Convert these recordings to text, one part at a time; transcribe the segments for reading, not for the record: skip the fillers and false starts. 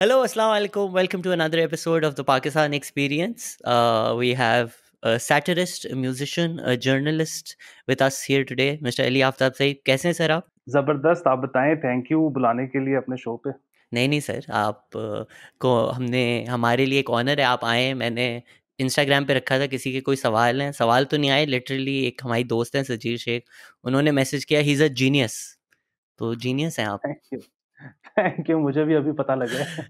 Hello, Assalamu alaikum. Welcome to another episode of the Pakistan Experience. We have a satirist, a musician, a journalist with us here today, Mr. Ali Aftab Saeed. कैसे हैं sir आप? जबरदस्त। आप बताएं। Thank you बुलाने के लिए अपने शो पे। नहीं सर, आप को हमने हमारे लिए एक ऑनर है, आप आए। मैंने इंस्टाग्राम पे रखा था किसी के कोई सवाल हैं, सवाल तो नहीं आए। लिटरली एक हमारी दोस्त हैं सजीर शेख, उन्होंने मैसेज किया, ही इज़ अ जीनियस। तो जीनियस हैं आप। Thank you. थैंक यू, मुझे भी अभी पता लगा है।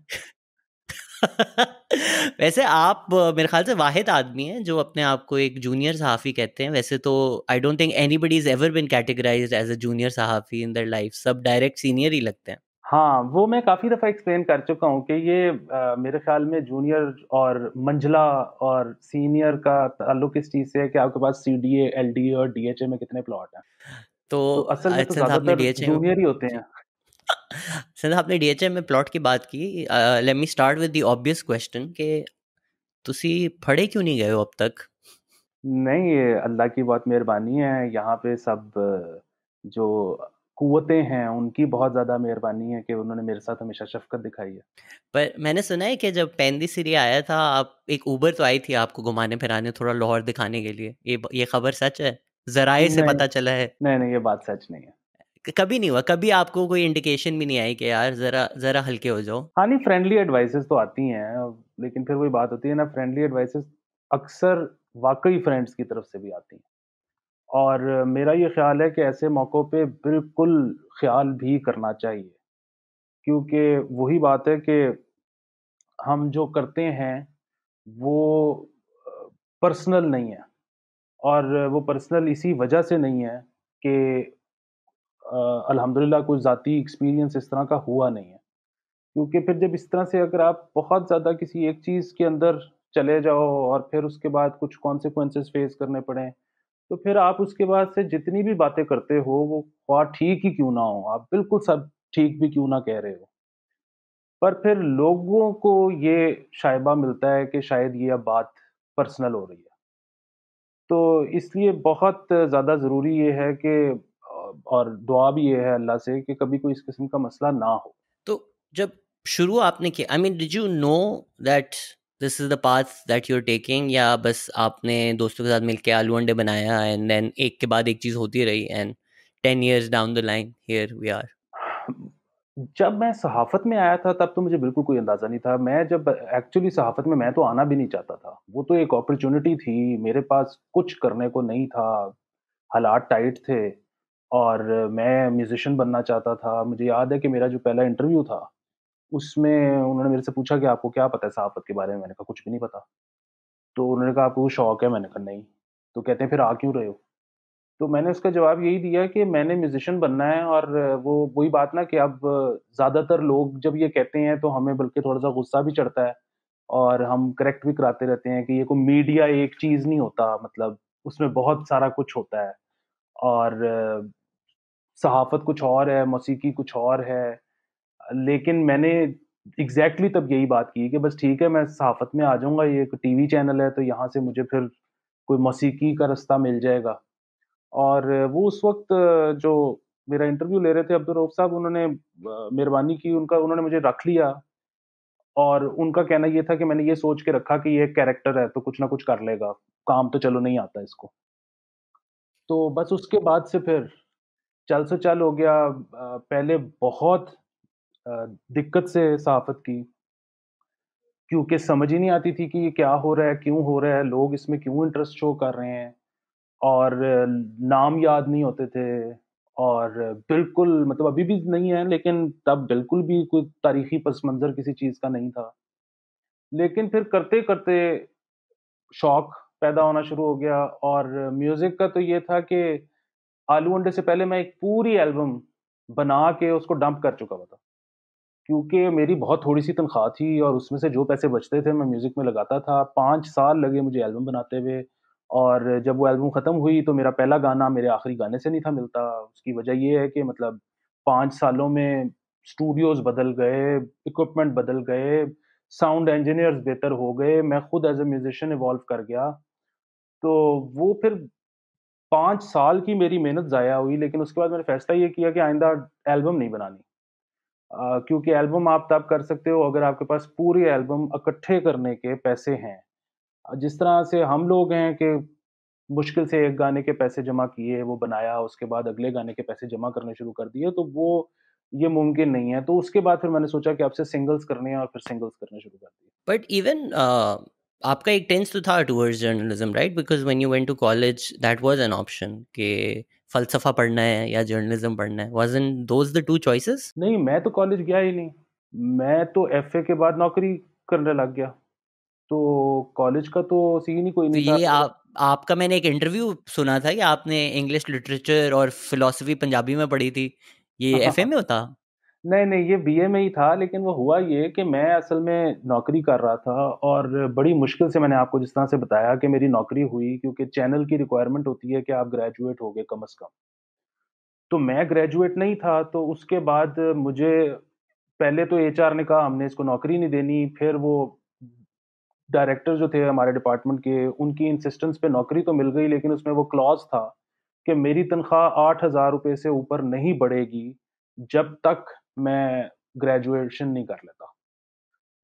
वैसे आप मेरे ख्याल से वाहिद आदमी हैं जो अपने आप को एक जूनियर सहाफ़ी कहते हैं। वैसे तो I don't think anybody is ever been categorized as a junior सहाफ़ी इन देयर लाइफ। सब डायरेक्ट सीनियर ही लगते हैं। हाँ, वो मैं काफ़ी दफ़ा एक्सप्लेन कर चुका हूँ कि ये मेरे ख़्याल में जूनियर और मंझला और सीनियर का ताल्लुक इस चीज़ से है कि आपके पास सीडीए, एलडीए और डीएचए में कितने प्लॉट हैं। तो तो असल में तो सिंस आपने ज़्यादातर डीएचए में जूनियर ही होते जी। हैं। सिंस आपने डीएचए में प्लॉट की बात की, let me start with the obvious question कि तुसी पढ़े क्यों नहीं गए हो अब तक? नहीं, ये अल्लाह की बहुत मेहरबानी है। यहाँ पे सब जो कुव्वतें हैं, उनकी बहुत ज़्यादा मेहरबानी है कि उन्होंने मेरे साथ हमेशा शफ़क़त दिखाई है। पर मैंने सुना है कि जब पेंदी सीरी आया था, आप एक उबर तो आई थी आपको घुमाने फिराने, थोड़ा लाहौर दिखाने के लिए। ये खबर सच है? ज़राए से नहीं, पता चला है। नहीं, नहीं, ये बात सच नहीं है। कभी नहीं हुआ? कभी आपको कोई इंडिकेशन भी नहीं आई कि यार ज़रा ज़रा हल्के हो जाओ? हाँ, नहीं, फ्रेंडली एडवाइसेज़ तो आती हैं, लेकिन फिर वही बात होती है ना, फ्रेंडली एडवाइसेज़ अक्सर वाक़ई फ्रेंड्स की तरफ से भी आती हैं। और मेरा ये ख़्याल है कि ऐसे मौकों पे बिल्कुल ख़्याल भी करना चाहिए, क्योंकि वही बात है कि हम जो करते हैं, वो पर्सनल नहीं है, और वो पर्सनल इसी वजह से नहीं है कि अल्हम्दुलिल्लाह कोई ज़ाती एक्सपीरियंस इस तरह का हुआ नहीं है। क्योंकि फिर जब इस तरह से अगर आप बहुत ज़्यादा किसी एक चीज़ के अंदर चले जाओ और फिर उसके बाद कुछ कॉन्सिक्वेंसेस फेस करने पड़ें, तो फिर आप उसके बाद से जितनी भी बातें करते हो, वो ख्वाह ठीक ही क्यों ना हो, आप बिल्कुल सब ठीक भी क्यों ना कह रहे हो, पर फिर लोगों को ये शायबा मिलता है कि शायद ये अब बात पर्सनल हो रही है। तो इसलिए बहुत ज़्यादा ज़रूरी ये है कि और दुआ भी ये है अल्लाह से कि कभी कोई इस किस्म का मसला ना हो। तो जब शुरू आपने किया, I mean did you know that this is the path that you are taking, या बस आपने दोस्तों के साथ मिलके आलू अंडे बनाया एंड देन एक के बाद एक चीज़ होती रही and 10 years down the line here we are? जब मैं सहाफ़त में आया था तब तो मुझे बिल्कुल कोई अंदाज़ा नहीं था। मैं जब एक्चुअली सहाफ़त में मैं तो आना भी नहीं चाहता था। वो तो एक अपॉर्च्युनिटी थी, मेरे पास कुछ करने को नहीं था, हालात टाइट थे और मैं म्यूज़िशियन बनना चाहता था। मुझे याद है कि मेरा जो पहला इंटरव्यू था, उसमें उन्होंने मेरे से पूछा कि आपको क्या पता है सहाफ़त के बारे में? मैंने कहा कुछ भी नहीं पता। तो उन्होंने कहा आपको शौक है? मैंने कहा नहीं। तो कहते हैं फिर आ क्यों रहे हो? तो मैंने उसका जवाब यही दिया कि मैंने म्यूज़िशियन बनना है, और वो वही बात ना कि अब ज़्यादातर लोग जब ये कहते हैं तो हमें बल्कि थोड़ा-सा गुस्सा भी चढ़ता है, और हम करेक्ट भी कराते रहते हैं कि ये कोई मीडिया एक चीज़ नहीं होता, मतलब उसमें बहुत सारा कुछ होता है, और सहाफ़त कुछ और है, मौसीकी कुछ और है। लेकिन मैंने एग्ज़ैक्टली तब यही बात की कि बस ठीक है, मैं सहाफ़त में आ जाऊँगा, ये एक टीवी चैनल है तो यहाँ से मुझे फिर कोई मौसीकी का रास्ता मिल जाएगा। और वो उस वक़्त जो मेरा इंटरव्यू ले रहे थे अब्दुल रऊफ़ साहब, उन्होंने मेहरबानी की, उनका उन्होंने मुझे रख लिया, और उनका कहना ये था कि मैंने ये सोच के रखा कि ये एक कैरेक्टर है तो कुछ ना कुछ कर लेगा, काम तो चलो नहीं आता इसको। तो बस उसके बाद से फिर चल से चल हो गया। पहले बहुत दिक्कत से सहाफ़त की, क्योंकि समझ ही नहीं आती थी कि ये क्या हो रहा है, क्यों हो रहा है, लोग इसमें क्यों इंटरेस्ट शो कर रहे हैं, और नाम याद नहीं होते थे, और बिल्कुल मतलब अभी भी नहीं है, लेकिन तब बिल्कुल भी कोई तारीख़ी पस-मंज़र किसी चीज़ का नहीं था। लेकिन फिर करते-करते शौक पैदा होना शुरू हो गया, और म्यूज़िक का तो ये था कि आलू अंडे से पहले मैं एक पूरी एल्बम बना के उसको डंप कर चुका हुआ था। क्योंकि मेरी बहुत थोड़ी-सी तनख़्वाह थी और उसमें से जो पैसे बचते थे मैं म्यूज़िक में लगाता था। 5 साल लगे मुझे एल्बम बनाते हुए, और जब वो एल्बम ख़त्म हुई तो मेरा पहला गाना मेरे आखिरी गाने से नहीं था मिलता। उसकी वजह ये है कि मतलब 5 सालों में स्टूडियोज़ बदल गए, इक्विपमेंट बदल गए, साउंड इंजीनियर्स बेहतर हो गए, मैं खुद एज़ अ म्यूज़िशियन इवॉल्व कर गया। तो वो फिर 5 साल की मेरी मेहनत ज़ाया हुई, लेकिन उसके बाद मैंने फ़ैसला ये किया कि आइंदा एल्बम नहीं बनानी। क्योंकि एल्बम आप तब कर सकते हो अगर आपके पास पूरी एल्बम इकट्ठे करने के पैसे हैं। जिस तरह से हम लोग हैं कि मुश्किल से एक गाने के पैसे जमा किए, वो बनाया, उसके बाद अगले गाने के पैसे जमा करने शुरू कर दिए, तो वो ये मुमकिन नहीं है। तो उसके बाद फिर मैंने सोचा कि अब से सिंगल्स करने हैं और फिर सिंगल्स करने शुरू कर दिए। बट इवन आपका एक टेंस तो था towards journalism, right? Because when you went to college that was an option कि फ़लसफ़ा पढ़ना है या जर्नलिज्म पढ़ना है। Wasn't those the two choices? नहीं, मैं तो कॉलेज गया ही नहीं। मैं तो एफए के बाद नौकरी करने लग गया। तो कॉलेज का तो सीन ही कोई तो नहीं था ये मेरा। आपका मैंने एक इंटरव्यू सुना था कि आपने इंग्लिश लिटरेचर और फ़िलॉसफ़ी पंजाबी में पढ़ी थी। ये एफ़ए में होता? नहीं, नहीं, ये बीए में ही था, लेकिन वो हुआ ये कि मैं असल में नौकरी कर रहा था और बड़ी मुश्किल से मैंने आपको जिस तरह से बताया कि मेरी नौकरी हुई क्योंकि चैनल की रिक्वायरमेंट होती है कि आप ग्रेजुएट हो गए कम से कम। तो मैं ग्रेजुएट नहीं था, तो उसके बाद मुझे पहले तो एचआर ने कहा हमने इसको नौकरी नहीं देनी, फिर वो डायरेक्टर जो थे हमारे डिपार्टमेंट के, उनकी इंसिस्टेंस पे नौकरी तो मिल गई लेकिन उसमें वो क्लॉज़ था कि मेरी तनख्वाह ₹8000 से ऊपर नहीं बढ़ेगी, जब तक मैं ग्रेजुएशन नहीं कर लेता।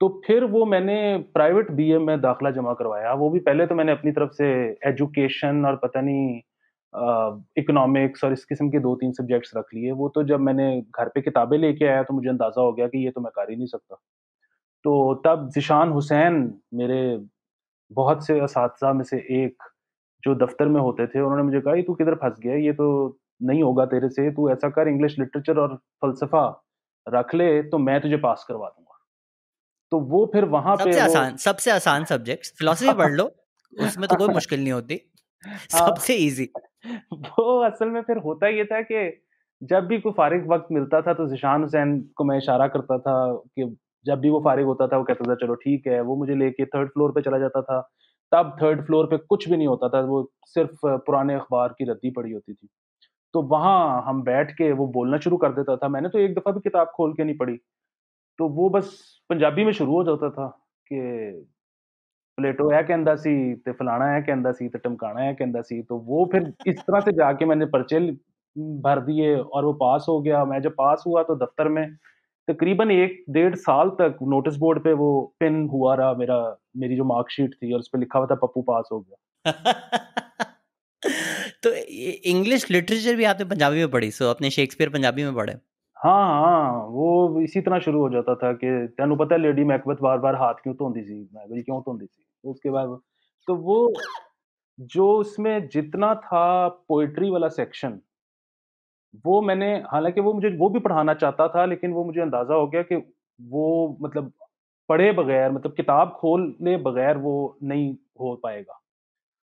तो फिर वो मैंने प्राइवेट बीए में दाखिला जमा करवाया, वो भी पहले तो मैंने अपनी तरफ से एजुकेशन और पता नहीं इकोनॉमिक्स और इस किस्म के 2-3 सब्जेक्ट्स रख लिए। वो तो जब मैंने घर पे किताबें लेके आया तो मुझे अंदाज़ा हो गया कि ये तो मैं कर ही नहीं सकता। तो तब ज़ीशान हुसैन मेरे बहुत से असातिज़ा में से एक जो दफ़्तर में होते थे, उन्होंने मुझे कहा, "ये तू किधर फँस गया है? ये तो नहीं होगा तेरे से, तू ऐसा कर इंग्लिश लिटरेचर और फ़लसफ़ा रख ले, तो मैं तुझे पास करवा दूँगा।" तो वो फिर वहाँ पे वो सबसे आसान सब्जेक्ट्स फ़िलॉसफ़ी पढ़ लो, उसमें तो कोई मुश्किल नहीं होती। हाँ, सबसे ईज़ी। वो असल में फिर होता ये था कि जब भी कोई फ़ारिग वक़्त मिलता था, तो ज़ीशान हुसैन को मैं इशारा करता था कि जब भी वो फ़ारिग होता था, वो कहता था, "चलो ठीक है।" वो मुझे लेके 3rd फ्लोर पे चला जाता था। तब 3rd फ्लोर पे कुछ भी नहीं होता था, वो सिर्फ़ पुराने अख़बार की रद्दी पड़ी होती थी। तो वहाँ हम बैठ के वो बोलना शुरू कर देता था। मैंने तो एक दफ़ा भी किताब खोल के नहीं पढ़ी। तो वो बस पंजाबी में शुरू हो जाता था कि प्लेटो है कहंदा सी ते फलाना है कहंदा सी ते ढमकाना है कहंदा सी। तो वो फिर इस तरह से जाके मैंने पर्चे भर दिए और वो पास हो गया। मैं जब पास हुआ तो दफ़्तर में तकरीबन 1 डेढ़ साल तक नोटिस बोर्ड पे वो पिन हुआ रहा मेरी जो मार्कशीट थी और उसपे लिखा हुआ था पप्पू पास हो गया। तो इंग्लिश लिटरेचर भी आपने पंजाबी में पढ़ी, सो आपने शेक्सपियर पंजाबी में पढ़े? हाँ, हाँ, वो इसी तरह शुरू हो जाता था कि तेनू पता है लेडी मैकबेथ बार-बार हाथ क्यों धोंदी सी? मैं कहा जी क्यों धोंदी सी? तो उसके बाद तो वो जो उसमें जितना था पोएट्री वाला सेक्शन, वो मैंने हालाँकि वो मुझे वो भी पढ़ाना चाहता था, लेकिन वो मुझे अंदाज़ा हो गया कि वो मतलब पढ़े बगैर मतलब किताब खोले बगैर वो नहीं हो पाएगा।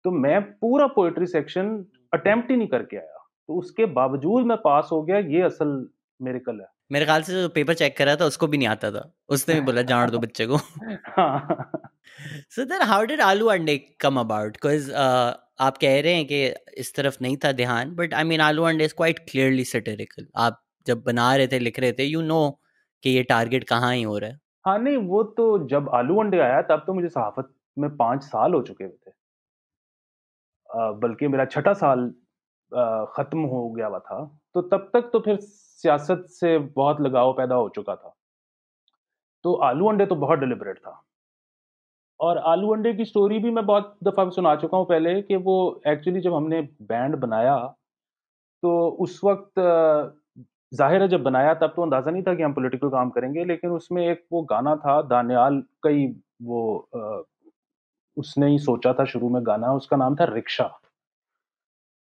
तो मैं पूरा पोएट्री सेक्शन अटेम्प्ट ही नहीं करके आया। तो उसके बावजूद मैं पास हो गया, ये असल मिरेकल है। मेरे ख़्याल से जो पेपर चेक कर रहा था उसको भी नहीं आता था। उसने भी बोला जाने दो बच्चे को। हाँ। सो देन हाउ डिड आलू अंडे कम अबाउट? बिकॉज़ आप कह रहे हैं कि इस तरफ नहीं था ध्यान, बट आई मीन आलू अंडे इज़ क्वाइट क्लियरली सैटिरिकल। आप जब बना रहे थे, लिख रहे थे, यू नो कि ये टारगेट कहाँ ही हो रहा है। हाँ, नहीं वो तो जब आलू अंडे आया तब तो मुझे सहाफ़त में 5 साल हो चुके थे। बल्कि मेरा छठा साल ख़त्म हो गया हुआ था। तो तब तक तो फिर सियासत से बहुत लगाव पैदा हो चुका था। तो आलू अंडे तो बहुत डेलिबरेट था। और आलू अंडे की स्टोरी भी मैं बहुत दफ़ा सुना चुका हूँ पहले कि वो एक्चुअली जब हमने बैंड बनाया, तो उस वक़्त ज़ाहिर है जब बनाया तब तो अंदाज़ा नहीं था कि हम पॉलिटिकल काम करेंगे, लेकिन उसमें एक वो गाना था दानियाल का ही वो उसने ही सोचा था शुरू में गाना, उसका नाम था रिक्शा।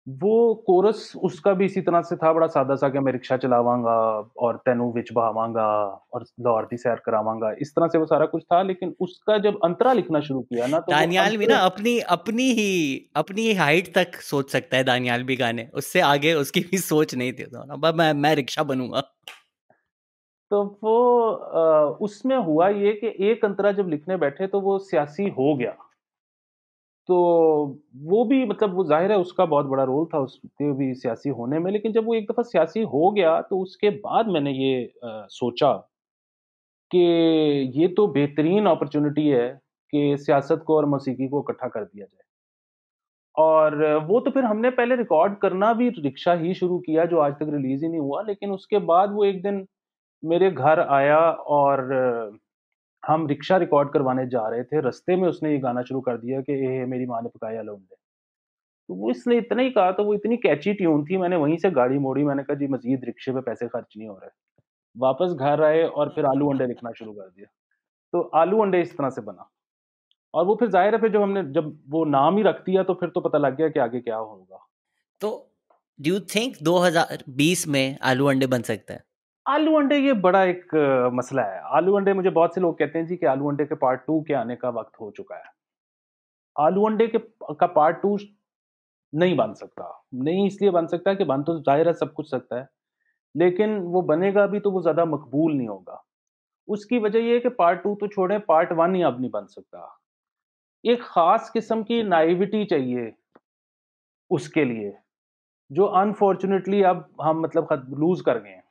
वो कोरस उसका भी इसी तरह से था बड़ा सादा-सा कि मैं रिक्शा चलावांगा और तैनू विच बहावांगा और लाहौर दी सैर करावांगा, इस तरह से वो सारा कुछ था, लेकिन उसका जब अंतरा लिखना शुरू किया ना, तो वो दानियाल भी ना अंतरे अपनी ही हाइट तक सोच सकता है दानियाल भी गाने। उससे आगे उसकी भी सोच नहीं थी। तो अब मैं रिक्शा बनूँगा। तो वो उसमें हुआ ये कि एक अंतरा जब लिखने बैठे तो वो सियासी हो गया। तो वो भी मतलब वो ज़ाहिर है उसका बहुत बड़ा रोल था उसके भी सियासी होने में, लेकिन जब वो एक दफ़ा सियासी हो गया तो उसके बाद मैंने ये सोचा कि ये तो बेहतरीन अपॉर्च्युनिटी है कि सियासत को और मौसीकी को इकट्ठा कर दिया जाए। और वो तो फिर हमने पहले रिकॉर्ड करना भी रिक्शा ही शुरू किया जो आज तक रिलीज़ ही नहीं हुआ, लेकिन उसके बाद वो एक दिन मेरे घर आया और हम रिक्शा रिकॉर्ड करवाने जा रहे थे, रास्ते में उसने ये गाना शुरू कर दिया कि ए मेरी माँ ने पकाए आलू अंडे। तो वो इसने इतना ही कहा, तो वो इतनी कैची ट्यून थी, मैंने वहीं से गाड़ी मोड़ी, मैंने कहा जी मज़ीद रिक्शे पे पैसे खर्च नहीं हो रहे। वापस घर आए और फिर आलू अंडे लिखना शुरू कर दिया। तो आलू अंडे इस तरह से बना। और वो फिर ज़ाहिर है, फिर जब वो नाम ही रख दिया तो फिर तो पता लग गया कि आगे क्या होगा। तो डू यू थिंक 2020 में आलू अंडे बन सकता है? आलू अंडे ये बड़ा एक मसला है। आलू अंडे, मुझे बहुत से लोग कहते हैं जी कि आलू अंडे के पार्ट 2 के आने का वक़्त हो चुका है। आलू अंडे के का पार्ट 2 नहीं बन सकता। नहीं इसलिए बन सकता है कि बन तो ज़ाहिर है सब कुछ सकता है, लेकिन वो बनेगा भी तो वो ज़्यादा मकबूल नहीं होगा। उसकी वजह ये है कि पार्ट 2 तो छोड़ें, पार्ट 1 ही अब नहीं बन सकता। एक ख़ास किस्म की नाइविटी चाहिए उसके लिए, जो अनफॉर्च्यूनेटली अब हम मतलब लूज़ कर गए हैं।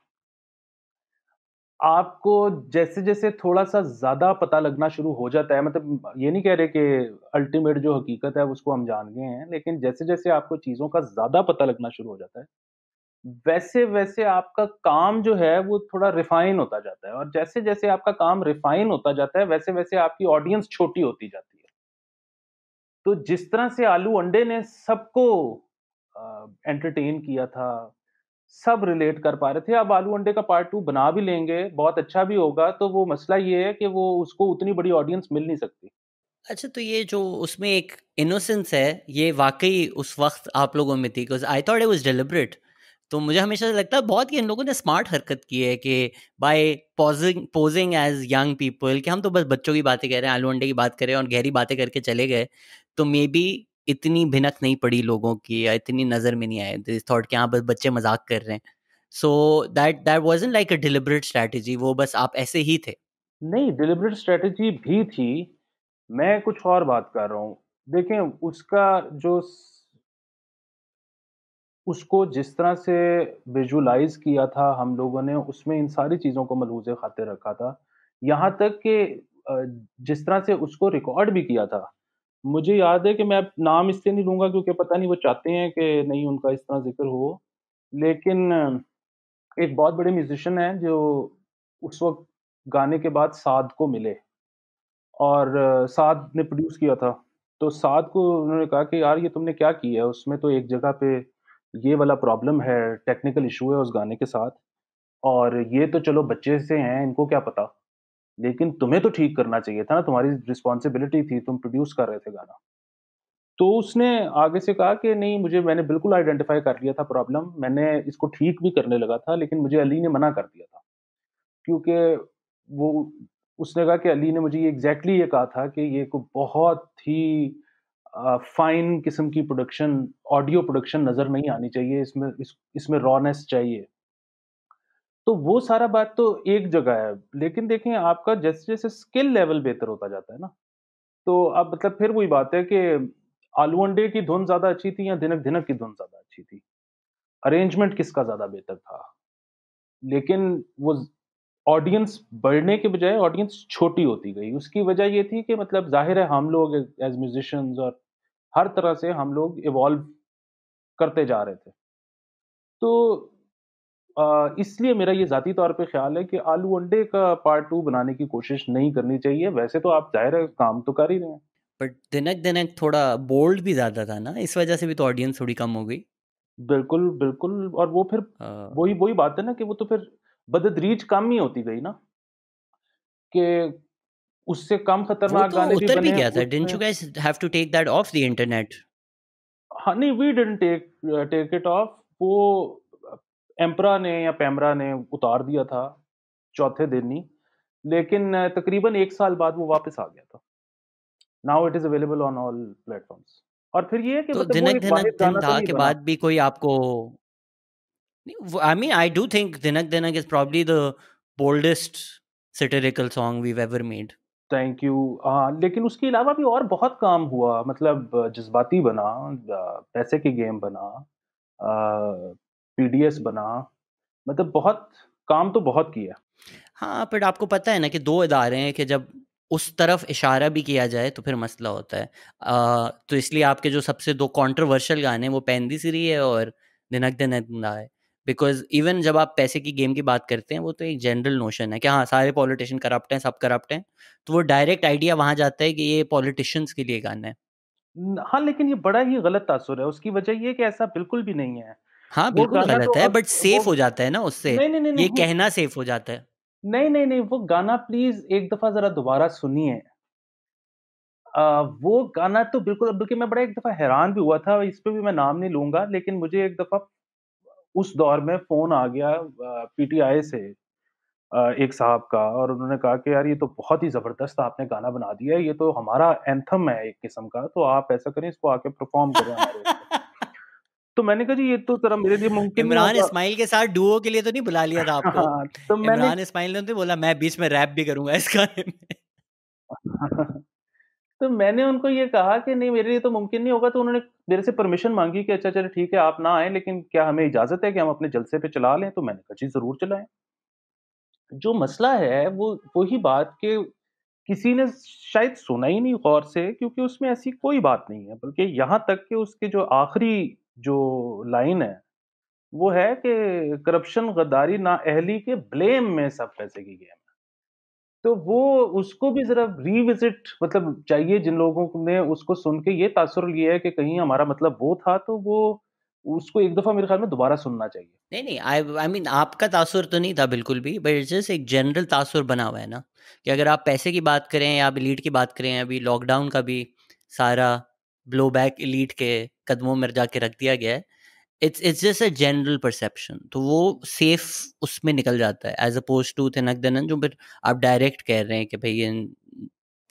आपको जैसे-जैसे थोड़ा-सा ज़्यादा पता लगना शुरू हो जाता है, मतलब ये नहीं कह रहे कि अल्टीमेट जो हकीकत है उसको हम जान गए हैं, लेकिन जैसे-जैसे आपको चीज़ों का ज़्यादा पता लगना शुरू हो जाता है, वैसे-वैसे आपका काम जो है वो थोड़ा रिफ़ाइन होता जाता है, और जैसे-जैसे आपका काम रिफ़ाइन होता जाता है, वैसे-वैसे आपकी ऑडियंस छोटी होती जाती है। तो जिस तरह से आलू अंडे ने सबको एंटरटेन किया था, सब रिलेट कर पा रहे थे, अब आलू अंडे का पार्ट 2 बना भी लेंगे, बहुत अच्छा भी होगा, तो वो मसला ये है कि वो उसको उतनी बड़ी ऑडियंस मिल नहीं सकती। अच्छा, तो ये जो उसमें एक इनोसेंस है, ये वाक़ई उस वक़्त आप लोगों में थी, because I thought it was deliberate. तो मुझे हमेशा से लगता है बहुत कि इन लोगों ने स्मार्ट हरकत की है कि by posing as young people कि हम तो बस बच्चों की बातें कर रहे हैं, आलू अंडे की बात कर रहे हैं और गहरी बातें करके चले गए। तो मेबी इतनी भिनक नहीं पड़ी लोगों की या इतनी नज़र में नहीं आए। दे थॉट कि हाँ, बस बच्चे मज़ाक कर रहे हैं। So that wasn't like a deliberate strategy, वो बस आप ऐसे ही थे। नहीं, डिलिबरेट स्ट्रैटेजी भी थी, मैं कुछ और बात कर रहा हूँ। देखें, उसका जो स उसको जिस तरह से विज़ुअलाइज़ किया था हम लोगों ने, उसमें इन सारी चीज़ों को मलहूज़ ख़ातिर रखा था। यहाँ तक कि अ, जिस तरह से उसको रिकॉर्ड भी किया था, मुझे याद है कि मैं अब नाम इसलिए नहीं लूँगा क्योंकि पता नहीं वो चाहते हैं कि नहीं उनका इस तरह ज़िक्र हो। लेकिन एक बहुत बड़े म्यूज़िशियन हैं जो उस वक़्त गाने के बाद साद को मिले, और साद ने प्रोड्यूस किया था। तो साद को उन्होंने कहा कि यार ये तुमने क्या किया है? उसमें तो एक जगह पे ये वाला प्रॉब्लम है, टेक्निकल इश्यू है उस गाने के साथ, और ये तो चलो बच्चे से हैं, इनको क्या पता? लेकिन तुम्हें तो ठीक करना चाहिए था ना, तुम्हारी रिस्पॉन्सिबिलिटी थी, तुम प्रोड्यूस कर रहे थे गाना। तो उसने आगे से कहा कि नहीं, मैंने बिल्कुल आइडेंटिफ़ाई कर लिया था प्रॉब्लम, मैंने इसको ठीक भी करने लगा था, लेकिन मुझे अली ने मना कर दिया था। क्योंकि वो उसने कहा कि अली ने मुझे ये एग्ज़ैक्टली ये कहा था कि ये को बहुत ही फ़ाइन किस्म की प्रोडक्शन, ऑडियो प्रोडक्शन नज़र नहीं आनी चाहिए, इसमें रॉनेस चाहिए। तो वो सारा बात तो एक जगह है, लेकिन देखें आपका जैसे-जैसे स्किल लेवल बेहतर होता जाता है ना, तो अब मतलब फिर वही बात है कि आलू अंडे की धुन ज़्यादा अच्छी थी या धिनक धिनक की धुन ज़्यादा अच्छी थी? अरेंजमेंट किसका ज़्यादा बेहतर था? लेकिन वो ऑडियंस बढ़ने के बजाय ऑडियंस छोटी होती गई। उसकी वजह ये थी कि मतलब ज़ाहिर है हम लोग एज़ म्यूज़िशियंस और हर तरह से हम लोग इवॉल्व करते जा रहे थे। तो इसलिए मेरा ये ज़ाती तौर पे ख़्याल है कि आलू अंडे का पार्ट 2 बनाने की कोशिश नहीं करनी चाहिए। वैसे तो आप ज़ाहिर है काम तो कर ही रहे हैं। बट दिनक-दिनक थोड़ा बोल्ड भी ज़्यादा था ना, इस वजह से भी तो ऑडियंस थोड़ी कम हो गई। बिल्कुल, बिल्कुल, और वो फिर अ, वही वही बात है ना कि वो तो फिर बदतदरीज कम ही होती गई ना, कि उससे कम वो खतरनाक तो गाने भी उतर भी बने गया था। डिडंट उसमें। You guys have to take that off the internet? हाँ, नहीं, we didn't take it off. वो एम्परा ने या पैमरा ने उतार दिया था चौथे दिन ही, लेकिन तकरीबन 1 साल बाद वो वापस आ गया था। Now it is available on all platforms. और फिर ये है कि तो मतलब वो एक दिनक-दिनक वाहिद दिन गाना तो था नहीं के बना। बाद भी कोई आपको नहीं, I mean I do think दिनक-दिनक is probably the boldest satirical song we have ever made. Thank you. हाँ, लेकिन उसके अलावा भी और बहुत काम हुआ, मतलब जज़्बाती बना, पैसे की गेम बना, पीडीएस बना, मतलब बहुत काम तो बहुत किया। हाँ, बट आपको पता है ना कि 2 इदारे हैं कि जब उस तरफ इशारा भी किया जाए तो फिर मसला होता है। तो इसलिए आपके जो सबसे 2 कंट्रोवर्शियल गाने हैं वो पैंदी सिरी है और दिनक दिनक दा है। बिकॉज़ इवन जब आप पैसे की गेम की बात करते हैं, वो तो एक जनरल नोशन है कि हाँ, सारे पॉलिटिशियन करप्ट हैं, सब करप्ट हैं। तो वो डायरेक्ट आइडिया वहाँ जाता है कि ये पॉलिटिशियंस के लिए गाना है। हाँ, लेकिन ये बड़ा ही गलत तासुर है, उसकी वजह ये है कि ऐसा बिल्कुल भी नहीं है। हाँ, वो बिल्कुल गाना गलत तो है, अब बट वो सेफ हो जाता है ना उससे। नहीं, नहीं, नहीं, ये नहीं, कहना सेफ हो जाता है। नहीं, नहीं, नहीं, वो गाना प्लीज़ एक दफ़ा ज़रा दोबारा सुनिए। वो गाना तो बिल्कुल अब देखिए मैं बड़ा एक दफ़ा हैरान भी हुआ था, इस पे भी मैं नाम नहीं लूँगा, लेकिन मुझे एक दफ़ा उस दौर में फ़ोन आ गया पीटीआई से एक साहब का और उन्होंने कहा कि यार ये तो बहुत ही ज़बरदस्त आपने गाना बना दिया है, ये तो हमारा एंथम है एक किस्म का, तो आप ऐसा करें इसको आके परफ़ॉर्म करें हमारे उसपे। तो मैंने कहा जी ये तो ज़रा मेरे लिए मुमकिन नहीं इमरान होगा। इस्माइल के साथ डुओ के लिए तो नहीं बुला लिया था आपको? हाँ, तो मैंने इमरान इस्माइल ने तो बोला मैं बीच में रैप भी करूँगा इस गाने में। तो मैंने उनको ये कहा कि नहीं मेरे लिए तो मुमकिन नहीं होगा, तो उन्होंने मेरे से परमिशन माँगी कि अच्छा चलो ठीक है आप ना आएँ, लेकिन क्या हमें इजाज़त है कि हम अपने जलसे पे चला लें? तो मैंने कहा जी ज़रूर चलाएँ। जो मसला है वो वही बात कि किसी ने शायद सुना ही नहीं गौर से क्योंकि उसमें ऐसी कोई बात नहीं है, बल्कि यहाँ तक कि उसके जो आखिरी जो लाइन है, वो है कि करप्शन, गद्दारी, नाअहली के ब्लेम में सब पैसे की गेम है। तो वो उसको भी ज़रा रिविज़िट मतलब चाहिए जिन लोगों ने उसको सुन के ये तासुर लिया है कि कहीं हमारा मतलब वो था, तो वो उसको एक दफ़ा मेरे ख़्याल में दोबारा सुनना चाहिए। नहीं, नहीं, आई मीन आपका तासुर तो नहीं था बिल्कुल भी, बट इट्स जस्ट एक जनरल तासुर बना हुआ है ना, कि अगर आप पैसे की बात करें या आप एलीट की बात करें, अभी लॉकडाउन का भी सारा ब्लो बैक एलीट के कदमों में जाके रख दिया गया है। It's just a general perception, तो वो सेफ उसमें निकल जाता है एज़ अपोज़्ड टू थिनक दनन जो फिर आप डायरेक्ट कह रहे हैं कि भई इन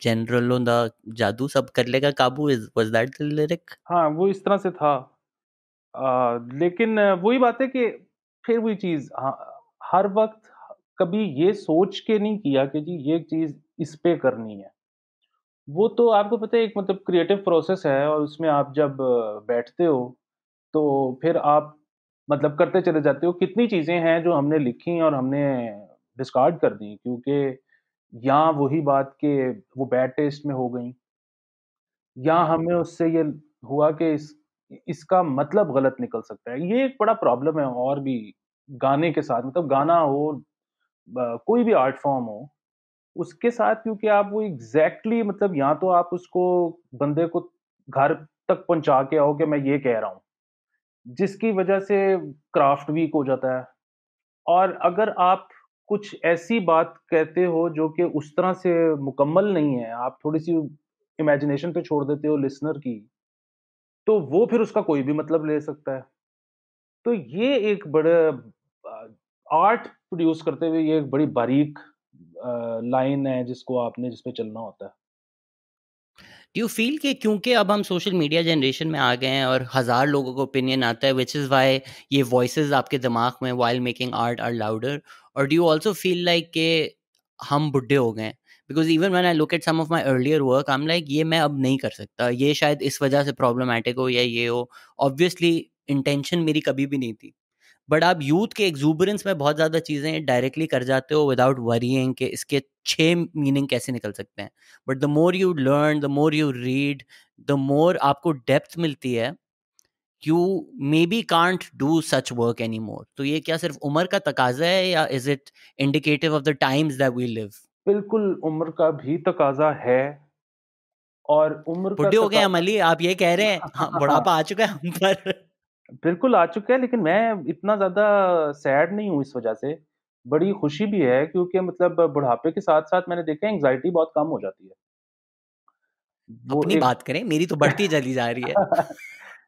जनरलों दा जादू सब कर लेगा काबू, is was that the lyric? हाँ, वो इस तरह से था। लेकिन वही बात है कि फिर वही चीज़ हर वक़्त कभी ये सोच के नहीं किया कि जी ये चीज़ इस पे करनी है। वो तो आपको पता है एक मतलब क्रिएटिव प्रोसेस है और उसमें आप जब बैठते हो, तो फिर आप मतलब करते चले जाते हो। कितनी चीज़ें हैं जो हमने लिखी और हमने डिस्कार्ड कर दी क्योंकि या वही बात कि वो बैड टेस्ट में हो गईं या हमें उससे ये हुआ कि इसका मतलब गलत निकल सकता है। ये एक बड़ा प्रॉब्लम है और भी गाने के साथ मतलब गाना हो कोई भी आर्ट फ़ॉर्म हो, उसके साथ क्योंकि आप वो एग्ज़ैक्टली मतलब या तो आप उसको बंदे को घर तक पहुँचा के आओ कि मैं ये कह रहा हूँ, जिसकी वज़ह से क्राफ्ट वीक हो जाता है। और अगर आप कुछ ऐसी बात कहते हो जो कि उस तरह से मुकम्मल नहीं है, आप थोड़ी-सी इमेजिनेशन पे छोड़ देते हो लिसनर की, तो वो फिर उसका कोई भी मतलब ले सकता है। तो ये एक बड़ा आर्ट प्रोड्यूस करते हुए ये एक बड़ी बारीक लाइन है जिसको आपने जिस पे चलना होता है। डू यू फील कि क्योंकि अब हम सोशल मीडिया जनरेशन में आ गए हैं और हज़ार लोगों को ओपिनियन आता है, व्हिच इज़ व्हाई ये वॉइसेस आपके दिमाग में while making art are louder, और do you also feel like कि हम बुड्ढे हो गए हैं? Because even when I look at some of my earlier work I am like ये मैं अब नहीं कर सकता, ये शायद इस वजह से प्रॉब्लमैटिक हो या ये हो। ऑब्वियसली इंटेंशन मेरी कभी भी नहीं थी, बट आप यूथ के एक्सूबरेंस में बहुत ज़्यादा चीज़ें डायरेक्टली कर जाते हो विदाउट वरीइंग कि इसके 6 मीनिंग कैसे निकल सकते हैं। But the more you learn, the more you read, the more आपको डेप्थ मिलती है, you may be can't do such work any more. तो ये क्या सिर्फ उम्र का तकाजा है या is it indicative of the times that we live? बिल्कुल उम्र का भी तकाज़ा है और उम्र का बुढ़े हो गए हम तकाज़ा अली, आप ये कह रहे हैं? हाँ, बुढ़ापा आ चुका है हम पर। बिल्कुल आ चुका है लेकिन मैं इतना ज़्यादा सैड नहीं हूँ इस वज़ह से। बड़ी खुशी भी है क्योंकि मतलब बुढ़ापे के साथ-साथ मैंने देखा है एंग्ज़ायटी बहुत कम हो जाती है। वो अपनी एक बात करें, मेरी तो बढ़ती चली जा रही है।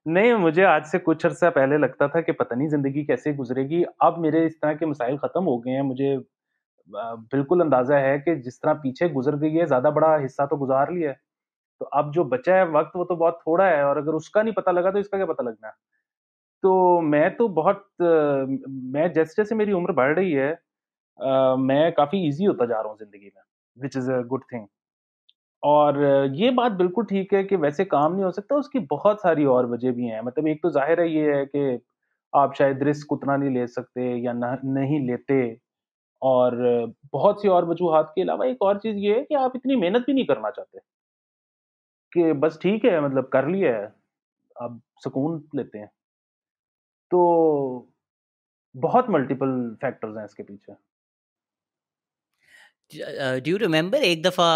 नहीं, मुझे आज से कुछ अरसा पहले लगता था कि पता नहीं ज़िंदगी कैसे गुज़रेगी। अब मेरे इस तरह के मसाइल ख़त्म हो गए हैं। मुझे बिल्कुल अंदाज़ा है कि जिस तरह पीछे गुज़र गई है, ज़्यादा बड़ा हिस्सा तो गुज़ार लिया है। तो अब जो बचा है वक़्त वो तो बहुत थोड़ा है और अगर उसका नहीं पता लगा तो इसका क्या पता लगना है। तो मैं तो बहुत मैं जैसे-जैसे मेरी उम्र बढ़ रही है मैं काफ़ी ईज़ी होता जा रहा हूँ ज़िंदगी में, which is a good thing. और ये बात बिल्कुल ठीक है कि वैसे काम नहीं हो सकता, उसकी बहुत सारी और वजह भी हैं। मतलब एक तो ज़ाहिर है ये है कि आप शायद रिस्क उतना नहीं ले सकते या नहीं लेते और बहुत सी और वजूहात के अलावा एक और चीज़ ये है कि आप इतनी मेहनत भी नहीं करना चाहते कि बस ठीक है मतलब कर लिया है, अब सुकून लेते हैं। तो बहुत मल्टीपल फैक्टर्स हैं इसके पीछे। डू यू रिमेंबर एक दफ़ा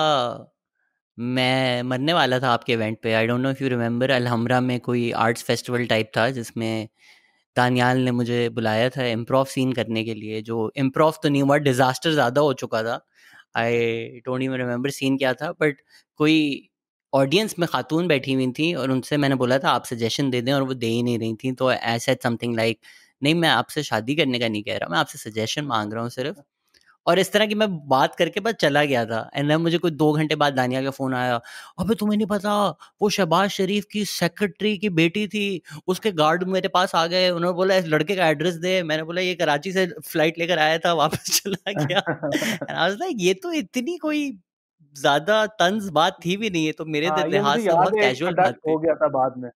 मैं मरने वाला था आपके इवेंट पे, I don't know if you remember, Alhamra में कोई आर्ट्स फेस्टिवल टाइप था जिसमें दानियाल ने मुझे बुलाया था इम्प्रोव सीन करने के लिए, जो इम्प्रोव तो नहीं हुआ, डिज़ास्टर ज़्यादा हो चुका था। I don't even remember scene क्या था, बट कोई ऑडियंस में खातून बैठी हुई थी और उनसे मैंने बोला था आप सजेशन दे दें, और वो दे ही नहीं रही थी। तो आई सेड समथिंग लाइक, नहीं मैं आपसे शादी करने का नहीं कह रहा, मैं आपसे सजेशन मांग रहा हूँ सिर्फ। और इस तरह की मैं बात करके बस चला गया था। एंड देन मुझे कोई 2 घंटे बाद दानिया का फ़ोन आया, "अबे तुम्हें नहीं पता, वो शहबाज शरीफ की सेक्रेटरी की बेटी थी, उसके गार्ड मेरे पास आ गए, उन्होंने बोला इस लड़के का एड्रेस दे।" मैंने बोला ये कराची से फ्लाइट लेकर आया था, वापस चला गया। एंड आई वाज़ लाइक ये तो इतनी कोई ज़्यादा तंज़ बात थी भी नहीं, है तो मेरे हाँ, ये लिहाज मुझे से याद बहुत है, एक कैजुअल बात कंडक्ट हो थी। गया था बाद में।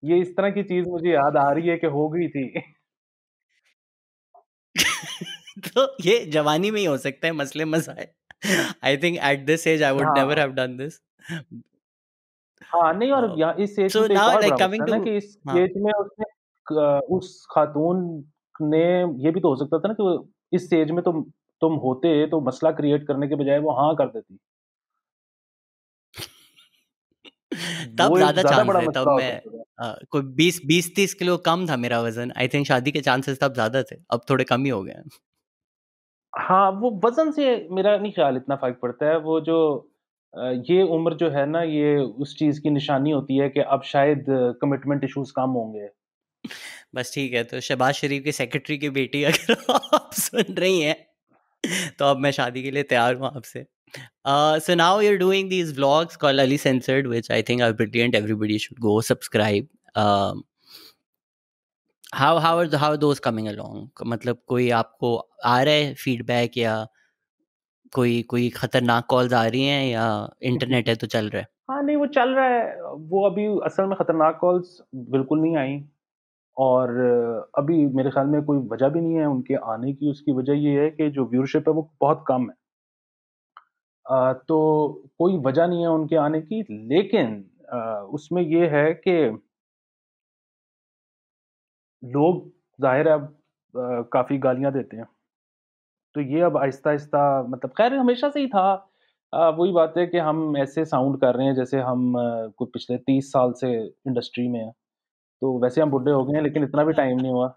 ये इस तरह की चीज़ मुझे याद आ रही है कि हो गई थी। तो ये जवानी में ही हो सकता है मसले-मसाइल। I think at this age I would never हाँ। Have done this. हाँ, नहीं, और Uh, यहाँ इस एज में so तो एक now और बड़ा like मसला coming है ना to कि इस हाँ, एज में उसने उस खातून ने ये भी तो हो सकता था ना कि वो इस एज में तुम होते तो मसला क्रिएट करने के बजाय वो हाँ कर देती। तब वो एक ज़्यादा ज़्यादा चांस बड़ा है, तब मसला हो मैं सकता था। कोई 20-30 किलो कम था मेरा वज़न। आई थिंक शादी के चांसेस तब ज़्यादा थे, अब थोड़े कम ही हो गए हैं। हाँ, वो वज़न से मेरा नहीं ख़्याल इतना फ़र्क पड़ता है। वो जो ये उम्र जो है ना, ये उस चीज़ की निशानी होती है कि अब शायद कमिटमेंट इश्यूज़ कम होंगे। बस ठीक है, तो शहबाज शरीफ की सेक्रेटरी की बेटी अगर आप सुन रही हैं, तो अब मैं शादी के लिए तैयार हूँ आपसे। So now you're doing these vlogs called Ali Censored, which I think are brilliant. Everybody should go subscribe. How are those coming along? मतलब कोई आपको आ रहा है फीडबैक, या कोई कोई खतरनाक कॉल्स आ रही हैं, या इंटरनेट है तो चल रहा है? हाँ, नहीं, वो चल रहा है। वो अभी असल में खतरनाक कॉल्स बिल्कुल नहीं आई, और अभी मेरे ख़्याल में कोई वजह भी नहीं है उनके आने की। उसकी वजह ये है कि जो व्यूअरशिप है वो बहुत कम है। तो कोई वजह नहीं है उनके आने की, लेकिन अ, उसमें ये है कि लोग ज़ाहिर है अब काफ़ी गालियाँ देते हैं। तो ये अब आहिस्ता-आहिस्ता, मतलब ख़ैर हमेशा से ही था। वही बात है कि हम ऐसे साउंड कर रहे हैं जैसे हम कुछ पिछले 30 साल से इंडस्ट्री में हैं। तो वैसे हम बुड्ढे हो गए हैं, लेकिन इतना भी टाइम नहीं हुआ।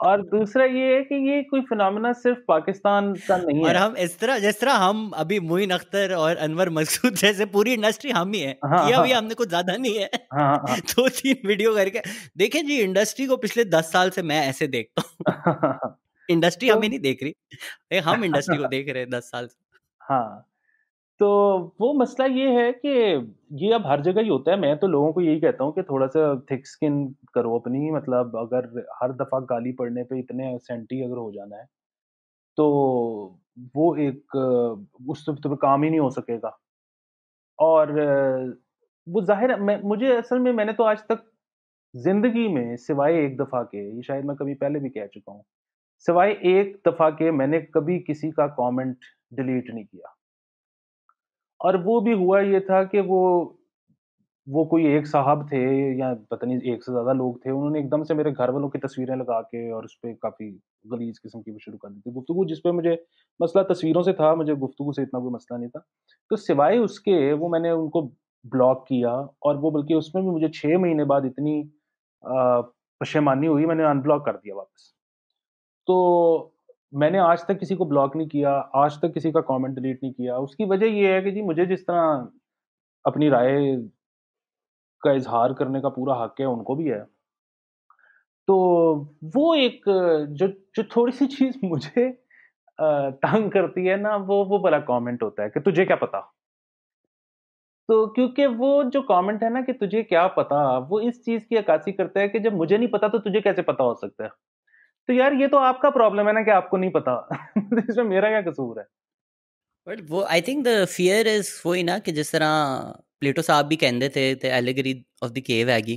और दूसरा ये है कि ये कोई फिनोमेना सिर्फ़ पाकिस्तान का नहीं और है। हम इस तरह, जिस तरह हम अभी मोइन अख्तर और अनवर मकसूद जैसे पूरी इंडस्ट्री हम ही है, हाँ, किया भी हाँ। हमने कुछ ज़्यादा नहीं है। हाँ, हाँ। 2-3 वीडियो करके देखें जी, इंडस्ट्री को पिछले 10 साल से मैं ऐसे देखता हूँ। हाँ। इंडस्ट्री तो हमें नहीं देख रही, हम इंडस्ट्री को देख रहे हैं 10 साल से। हाँ। तो वो मसला ये है कि ये अब हर जगह ही होता है। मैं तो लोगों को यही कहता हूँ कि थोड़ा-सा थिक स्किन करो अपनी, मतलब अगर हर दफ़ा गाली पड़ने पे इतने सेंटी अगर हो जाना है, तो वो एक उससे तो फिर काम ही नहीं हो सकेगा। और वो ज़ाहिर है, मैं मुझे असल में मैंने तो आज तक ज़िंदगी में सिवाय एक दफ़ा के, ये शायद मैं कभी पहले भी कह चुका हूँ, सिवाय एक दफ़ा के मैंने कभी किसी का कमेंट डिलीट नहीं किया। और वो भी हुआ ये था कि वो कोई एक साहब थे, या पता नहीं एक से ज़्यादा लोग थे, उन्होंने एकदम से मेरे घर वालों की तस्वीरें लगा के और उसपे काफ़ी गलीज़ किस्म की वो शुरू कर दी थी गुफ्तगू, जिस पे मुझे मसला तस्वीरों से था, मुझे गुफ्तगू से इतना कोई मसला नहीं था। तो सिवाय उसके वो मैंने उनको ब्लॉक किया, और वो बल्कि उसमें भी मुझे 6 महीने बाद इतनी पशेमानी हुई, मैंने अनब्लॉक कर दिया वापस। तो मैंने आज तक किसी को ब्लॉक नहीं किया, आज तक किसी का कमेंट डिलीट नहीं किया। उसकी वजह ये है कि जी मुझे जिस तरह अपनी राय का इज़हार करने का पूरा हक है, उनको भी है। तो वो एक जो जो थोड़ी-सी चीज़ मुझे तंग करती है ना, वो वाला कमेंट होता है कि तुझे क्या पता? तो क्योंकि वो जो कमेंट है ना कि तुझे क्या पता, वो इस चीज़ की अक्कासी करता है कि जब मुझे नहीं पता तो तुझे कैसे पता हो सकता है? तो यार ये तो आपका प्रॉब्लम है ना कि आपको नहीं पता। इसमें मेरा क्या कसूर है? बट वो I think the fear is वही ना, कि जिस तरह प्लेटो साहब भी कहते थे, the allegory of the cave हैगी,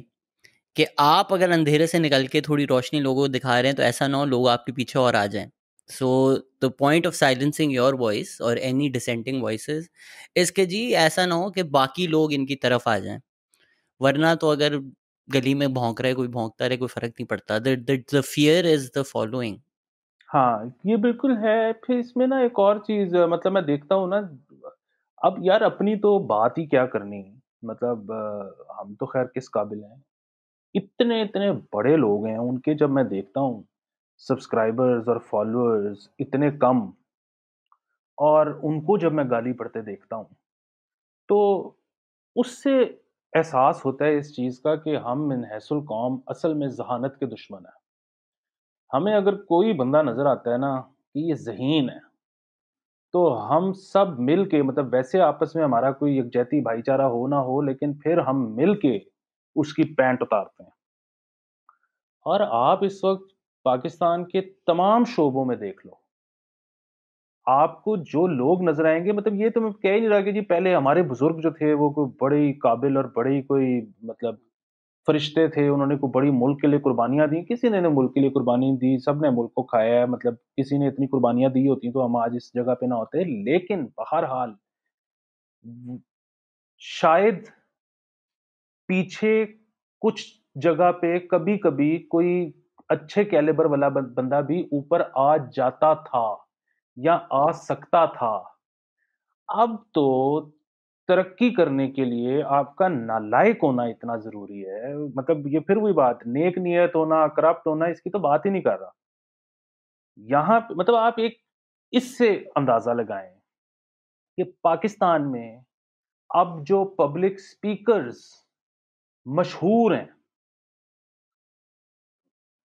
कि आप अगर अंधेरे से निकल के थोड़ी रोशनी लोगों को दिखा रहे हैं, तो ऐसा ना हो लोग आपके पीछे और आ जाएं। So the point of silencing your voice और एनी डिसेंटिंग वॉइसेस इसके जी, ऐसा ना हो कि बाकी लोग इनकी तरफ आ जाएं। वरना तो अगर गली में भौंक रहा है, कोई भौंकता रहे, कोई फ़र्क नहीं पड़ता। The fear is the following. हाँ, ये बिल्कुल है। फिर इसमें ना एक और चीज़ मतलब मैं देखता हूँ ना, अब यार अपनी तो बात ही क्या करनी, मतलब हम तो ख़ैर किस काबिल हैं। इतने-इतने बड़े लोग हैं, उनके जब मैं देखता हूँ सब्सक्राइबर्स और फ़ॉलोअर्स इतने कम, और उनको जब मैं गाली पड़ते देखता हूँ, तो उससे एहसास होता है इस चीज़ का कि हम मिन्हैसुल कौम असल में ज़हानत के दुश्मन हैं। हमें अगर कोई बंदा नज़र आता है ना कि ये ज़हीन है, तो हम सब मिल के, मतलब वैसे आपस में हमारा कोई यकजहती भाईचारा हो ना हो, लेकिन फिर हम मिल के उसकी पैंट उतारते हैं। और आप इस वक़्त पाकिस्तान के तमाम शोबों में देख लो, आपको जो लोग नज़र आएँगे, मतलब ये तो मैं कह ही नहीं रहा कि जी पहले हमारे बुज़ुर्ग जो थे वो कोई बड़े ही काबिल और बड़े ही कोई, मतलब फरिश्ते थे, उन्होंने कोई बड़ी मुल्क के लिए कुर्बानियाँ दी। किसी ने मुल्क के लिए कुर्बानी दी, सबने मुल्क को खाया है, मतलब किसी ने इतनी कुर्बानियाँ दी होती तो हम आज इस जगह पे ना होते। लेकिन बहरहाल वो शायद पीछे कुछ जगह पे कभी-कभी कोई अच्छे कैलिबर वाला बंदा भी ऊपर आ जाता था या आ सकता था। अब तो तरक्की करने के लिए आपका नालायक होना इतना ज़रूरी है, मतलब ये फिर वही बात, नेक नियत होना, करप्ट होना, इसकी तो बात ही नहीं कर रहा। यहाँ पे मतलब आप एक इससे अंदाज़ा लगाएँ कि पाकिस्तान में अब जो पब्लिक स्पीकर्स मशहूर हैं,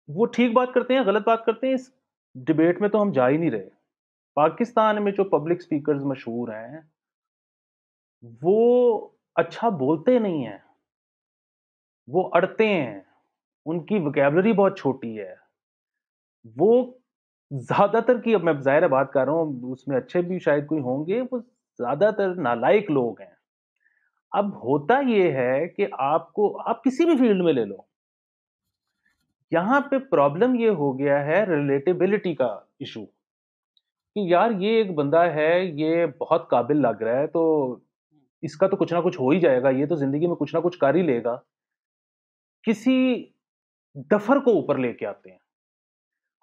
वो ठीक बात करते हैं, गलत बात करते हैं, इस डिबेट में तो हम जा ही नहीं रहे। पाकिस्तान में जो पब्लिक स्पीकर्स मशहूर हैं, वो अच्छा बोलते नहीं हैं, वो अड़ते हैं, उनकी वोकैब्युलरी बहुत छोटी है। वो ज़्यादातर की, अब मैं ज़ाहिर है बात कर रहा हूँ, उसमें अच्छे भी शायद कोई होंगे, वो ज़्यादातर नालायक लोग हैं। अब होता ये है कि आपको, आप किसी भी फ़ील्ड में ले लो, यहाँ पे प्रॉब्लम ये हो गया है रिलेटेबिलिटी का इश्यू, कि यार ये एक बंदा है, ये बहुत काबिल लग रहा है, तो इसका तो कुछ ना कुछ हो ही जाएगा, ये तो ज़िंदगी में कुछ ना कुछ कर ही लेगा। किसी डफ़र को ऊपर लेके आते हैं।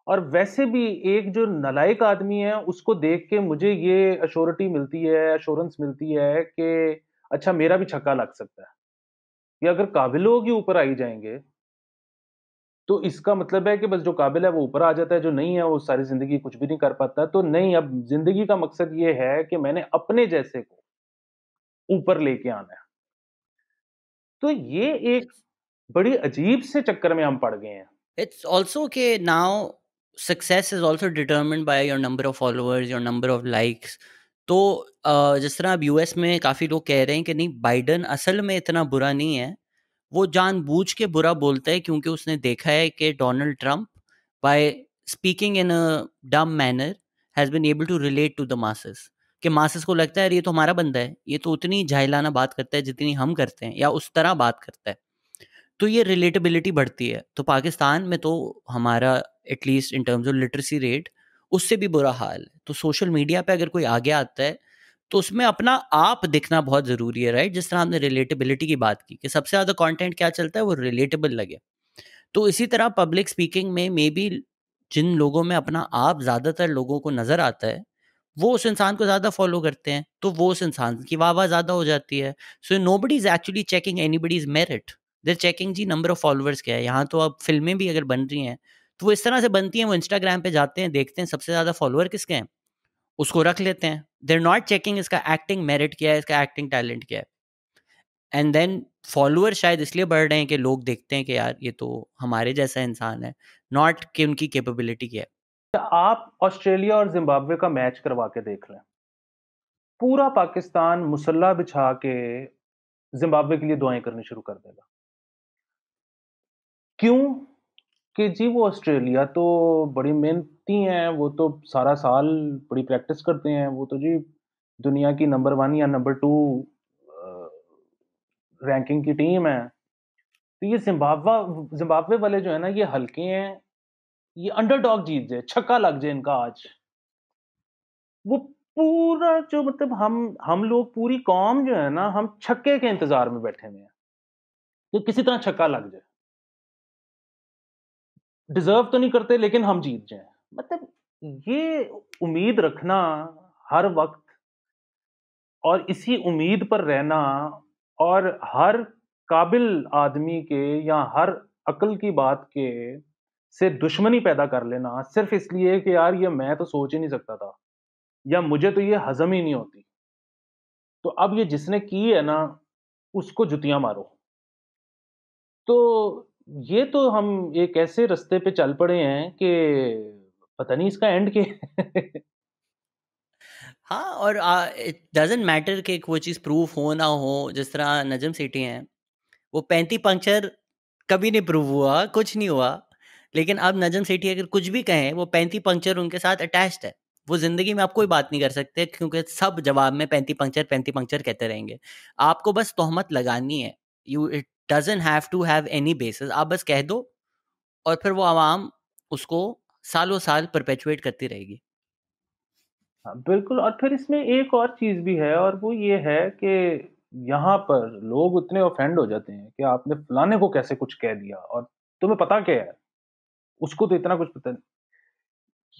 और वैसे भी एक जो नालायक आदमी है, उसको देख के मुझे ये एश्योरिटी मिलती है, एश्योरेंस मिलती है कि अच्छा मेरा भी छक्का लग सकता है। ये अगर काबिल लोग ही ऊपर आ ही जाएँगे, तो इसका मतलब है कि बस जो काबिल है वो ऊपर आ जाता है, जो नहीं है वो सारी ज़िंदगी कुछ भी नहीं कर पाता। तो नहीं, अब ज़िंदगी का मकसद ये है कि मैंने अपने जैसे को ऊपर लेके आना है। तो ये एक बड़ी अजीब से चक्कर में हम पड़ गए हैं। It's also कि now success is also determined by your number of followers, your number of likes. तो जिस तरह अब यूएस में काफ़ी लोग कह रहे हैं कि नहीं, बाइडन असल में इतना बुरा नहीं है, वो जानबूझ के बुरा बोलता है क्योंकि उसने देखा है कि Donald Trump by speaking in a dumb manner has been able to relate to the masses, कि मासेस को लगता है यार ये तो हमारा बंदा है, ये तो उतनी जाहिलाना बात करता है जितनी हम करते हैं, या उस तरह बात करता है। तो ये रिलेटेबिलिटी बढ़ती है। तो पाकिस्तान में तो हमारा at least in terms of literacy rate उससे भी बुरा हाल है। तो सोशल मीडिया पे अगर कोई आगे आता है तो उसमें अपना आप दिखना बहुत ज़रूरी है, राइट? जिस तरह हमने रिलेटेबिलिटी की बात की कि सबसे ज़्यादा कंटेंट क्या चलता है, वो रिलेटेबल लगे। तो इसी तरह पब्लिक स्पीकिंग में मे बी जिन लोगों में अपना आप ज़्यादातर लोगों को नज़र आता है, वो उस इंसान को ज़्यादा फॉलो करते हैं, तो वो उस इंसान की वाह-वाह ज़्यादा हो जाती है। So nobody is actually checking anybody's merit, they are checking the number of followers क्या है। यहाँ तो अब फ़िल्में भी अगर बन रही हैं, तो वो इस तरह से बनती हैं, वो इंस्टाग्राम पे जाते हैं, देखते हैं सबसे ज़्यादा फॉलोअर किसके हैं, उसको रख लेते हैं। दे आर नॉट चेकिंग इसका एक्टिंग मेरिट क्या है, इसका एक्टिंग टैलेंट क्या है। एंड देन फॉलोअर शायद इसलिए बढ़ रहे हैं कि लोग देखते हैं कि यार ये तो हमारे जैसा इंसान है, नॉट कि उनकी कैपेबिलिटी क्या है। आप ऑस्ट्रेलिया और ज़िम्बाब्वे का मैच करवा के देख लें। पूरा पाकिस्तान मुसल्ला बिछा के ज़िम्बाब्वे के लिए दुआएँ करनी शुरू कर देगा। क्यों? कि जी वो ऑस्ट्रेलिया तो बड़ी मेहनती हैं, वो तो सारा साल बड़ी प्रैक्टिस करते हैं, वो तो जी दुनिया की नंबर 1 या नंबर 2 अ, रैंकिंग की टीम है। तो ये ज़िम्बाब्वे वाले जो है ना, ये हल्के हैं, ये अंडरडॉग जीत जाए, छक्का लग जाए इनका आज। वो पूरा जो, मतलब हम लोग पूरी कौम जो है ना, हम छक्के के इंतज़ार में बैठे हुए हैं। कि किसी तरह छक्का लग जाए। डिज़र्व तो नहीं करते लेकिन हम जीत जाएँ। मतलब ये उम्मीद रखना हर वक़्त और इसी उम्मीद पर रहना और हर काबिल आदमी के या हर अक्ल की बात के से दुश्मनी पैदा कर लेना सिर्फ़ इसलिए कि यार ये मैं तो सोच ही नहीं सकता था या मुझे तो ये हज़म ही नहीं होती। तो अब ये जिसने की है ना, उसको जुतियाँ मारो। तो ये तो हम एक ऐसे रास्ते पे चल पड़े हैं कि पता नहीं इसका एंड क्या है। हाँ, और इट डज़न्ट मैटर कि वो चीज़ प्रूफ हो ना हो, जिस तरह नजम सेठी हैं, वो 35 पंक्चर कभी नहीं प्रूव हुआ, कुछ नहीं हुआ। लेकिन अब नजम सेठी अगर कुछ भी कहें, वो 35 पंक्चर उनके साथ अटैच्ड है। वो ज़िंदगी में आप कोई बात नहीं कर सकते, क्योंकि सब जवाब में 35 पंक्चर कहते रहेंगे। आपको बस तोहमत लगानी है। It doesn't have to have any basis. आप बस कह दो और फिर वो आवाम उसको सालों साल परपेचुएट करती रहेगी। हाँ, बिल्कुल और फिर इसमें एक और चीज़ भी है और वो ये है कि यहाँ पर लोग उतने ऑफेंड हो जाते हैं कि आपने फलाने को कैसे कुछ कह दिया और तुम्हें पता क्या है? उसको तो इतना कुछ पता नहीं।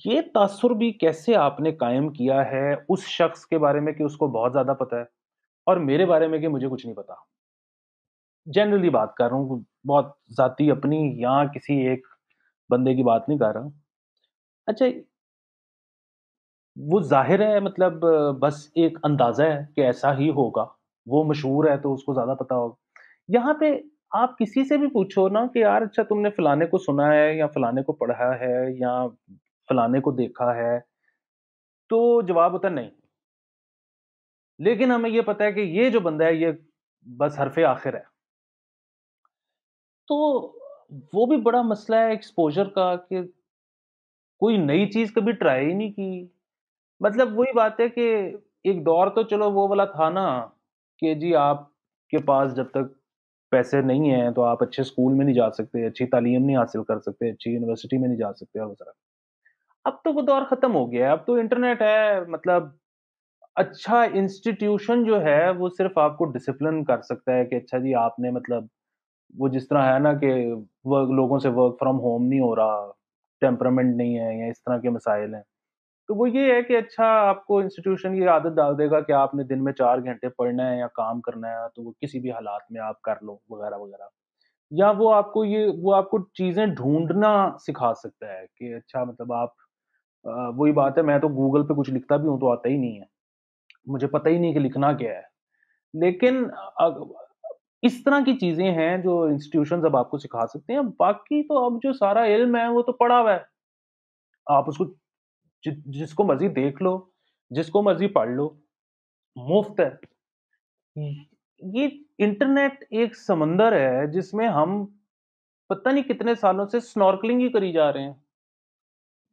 ये तासुर भी कैसे आपने कायम किया है उस शख्स के बारे में कि उसको बहुत ज़्यादा पता है और मेरे बारे में कि मुझे कुछ नहीं पता। जनरली बात कर रहा हूँ, बहुत ज़ाती अपनी या किसी एक बंदे की बात नहीं कर रहा हूँ। अच्छा, वो ज़ाहिर है मतलब बस एक अंदाज़ा है कि ऐसा ही होगा। वो मशहूर है तो उसको ज़्यादा पता होगा। यहाँ पे आप किसी से भी पूछो ना कि यार अच्छा तुमने फलाने को सुना है या फलाने को पढ़ा है या फलाने को देखा है, तो जवाब होता है नहीं। लेकिन हमें ये पता है कि ये जो बंदा है ये बस हरफ़े आखिर है। तो वो भी बड़ा मसला है एक्सपोज़र का कि कोई नई चीज़ कभी ट्राई ही नहीं की। मतलब वही बात है कि एक दौर तो चलो वो वाला था ना कि जी आपके पास जब तक पैसे नहीं हैं, तो आप अच्छे स्कूल में नहीं जा सकते, अच्छी तालीम नहीं हासिल कर सकते, अच्छी यूनिवर्सिटी में नहीं जा सकते और वग़ैरह। अब तो वो दौर खत्म हो गया है, अब तो इंटरनेट है मतलब अच्छा इंस्टीट्यूशन जो है वो सिर्फ़ आपको डिसिप्लिन कर सकता है कि अच्छा जी आपने मतलब वो जिस तरह है ना कि वर्क लोगों से वर्क फ्रॉम होम नहीं हो रहा, टेम्परामेंट नहीं है या इस तरह के मसाइल हैं। तो वो ये है कि अच्छा आपको इंस्टीट्यूशन ये आदत डाल देगा कि आपने दिन में 4 घंटे पढ़ना है या काम करना है, तो वो किसी भी हालात में आप कर लो वगैरह-वगैरह। या वो आपको चीज़ें ढूँढना सिखा सकता है कि अच्छा मतलब आप वही बात है मैं तो गूगल पे कुछ लिखता भी हूँ तो आता ही नहीं है। मुझे पता ही नहीं कि लिखना क्या है। लेकिन इस तरह की चीज़ें हैं जो इंस्टीट्यूशंस अब आपको सिखा सकते हैं। बाकी तो अब जो सारा इल्म है वो तो पड़ा हुआ है। आप उसको जिसको मर्ज़ी देख लो, जिसको मर्ज़ी पढ़ लो, मुफ़्त है। ये इंटरनेट एक समंदर है जिसमें हम पता नहीं कितने सालों से स्नॉर्कलिंग ही करी जा रहे हैं।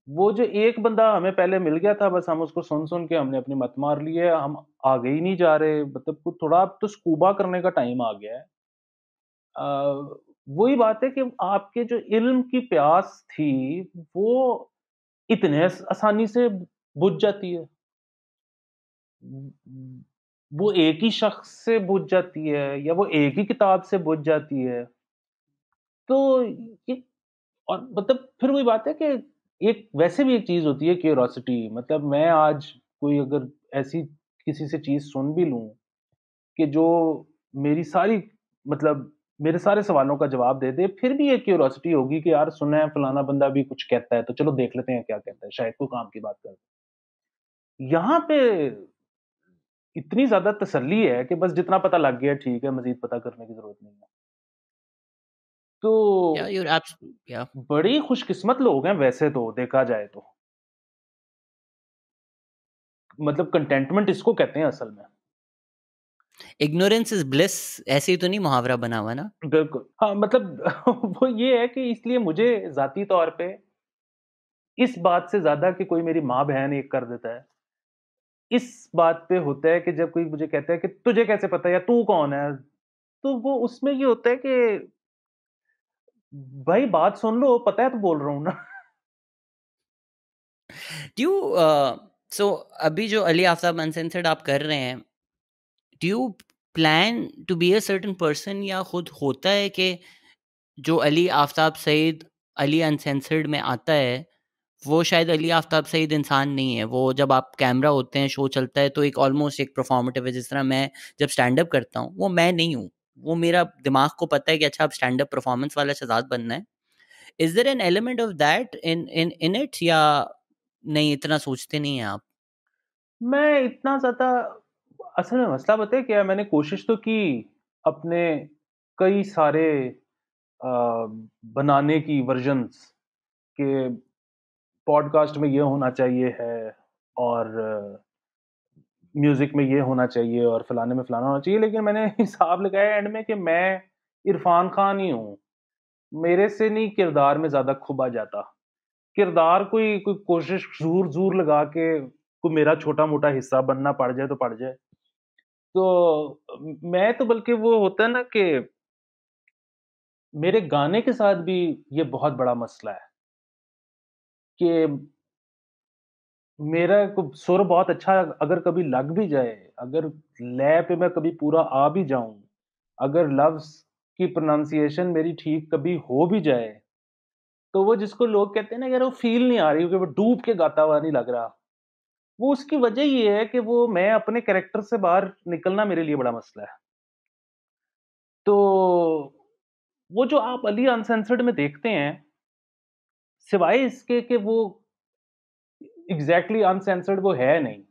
वो जो एक बंदा हमें पहले मिल गया था बस हम उसको सुन-सुन के हमने अपनी मत मार ली है, हम आगे ही नहीं जा रहे मतलब कुछ थोड़ा अब तो स्कूबा करने का टाइम आ गया है। अ, वही बात है कि आपके जो इल्म की प्यास थी, वो इतने आसानी से बुझ जाती है। वो एक ही शख़्स से बुझ जाती है या वो एक ही किताब से बुझ जाती है। तो ये और मतलब फिर वही बात है कि एक वैसे भी एक चीज़ होती है क्यूरियोसिटी मतलब मैं आज कोई अगर ऐसी किसी से चीज़ सुन भी लूँ कि जो मेरी सारी मतलब मेरे सारे सवालों का जवाब दे दे, फिर भी एक क्यूरियोसिटी होगी कि यार सुना है फलाना बंदा भी कुछ कहता है, तो चलो देख लेते हैं क्या कहता है, शायद कोई काम की बात कर यहाँ पे इतनी ज़्यादा तसल्ली है कि बस जितना पता लग गया ठीक है, मज़ीद पता करने की ज़रूरत नहीं है। तो या यूर एब्स या बड़ी खुशकिस्मत लोग हैं वैसे तो देखा जाए तो। मतलब कंटेंटमेंट इसको कहते हैं असल में। इग्नोरेंस इज़ ब्लिस, ऐसे ही तो नहीं मुहावरा बना हुआ ना? बिल्कुल। हाँ, मतलब वो ये है कि इसलिए मुझे ज़ाती तौर पे इस बात से ज़्यादा कि कोई मेरी माँ-बहन ये कर देता है, इस बात पे होता है कि जब कोई मुझे कहता है कि तुझे कैसे पता है या तू कौन है? तो वो उसमें ये होता है कि भाई बात सुन लो, पता है तो बोल रहा हूँ ना। डू यू सो अभी जो अली आफ्ताब अनसेंसर्ड आप कर रहे हैं, do you plan to be a certain person, या खुद होता है कि जो अली आफ्ताब सईद अली अनसेंसर्ड में आता है, वो शायद अली आफ्ताब सईद इंसान नहीं है। वो जब आप कैमरा होते हैं, शो चलता है, तो एक ऑलमोस्ट एक परफॉर्मेटिव है। जिस तरह मैं जब स्टैंड अप करता हूँ, वो मैं नहीं हूँ। वो मेरा दिमाग को पता है कि अच्छा, अब स्टैंड अप परफॉर्मेंस वाला शहजाद बनना है। Is there an element of that in in in it, या नहीं, इतना सोचते नहीं हैं आप? मैं इतना ज़्यादा असल में मसला पता है क्या है, मैंने कोशिश तो की अपने कई सारे अ, बनाने की वर्जन्स के पॉडकास्ट में ये होना चाहिए है और म्यूज़िक में ये होना चाहिए और फलाने में फलाना होना चाहिए, लेकिन मैंने हिसाब लगाया एंड में कि मैं इरफ़ान खान ही हूँ। मेरे से नहीं किरदार में ज़्यादा खुबा जाता। किरदार कोई कोई कोशिश ज़ोर-ज़ोर लगा के कोई मेरा छोटा-मोटा हिस्सा बनना पड़ जाए तो पड़ जाए। तो मैं तो बल्कि वो होता है ना कि मेरे गाने के साथ भी ये बहुत बड़ा मसला है कि मेरा को सुर बहुत अच्छा अगर कभी लग भी जाए, अगर लय पे मैं कभी पूरा आ भी जाऊँ, अगर लफ्ज़ की प्रोनंसिएशन मेरी ठीक कभी हो भी जाए, तो वो जिसको लोग कहते हैं ना यार वो फ़ील नहीं आ रही क्योंकि वो डूब के गाता हुआ नहीं लग रहा। वो उसकी वजह ये है कि वो मैं अपने कैरेक्टर से बाहर निकलना मेरे लिए बड़ा मसला है। तो वो जो आप अली अनसेंसर्ड में देखते हैं, सिवाय इसके कि वो एग्ज़ैक्टली अनसेंसर्ड वो है नहीं,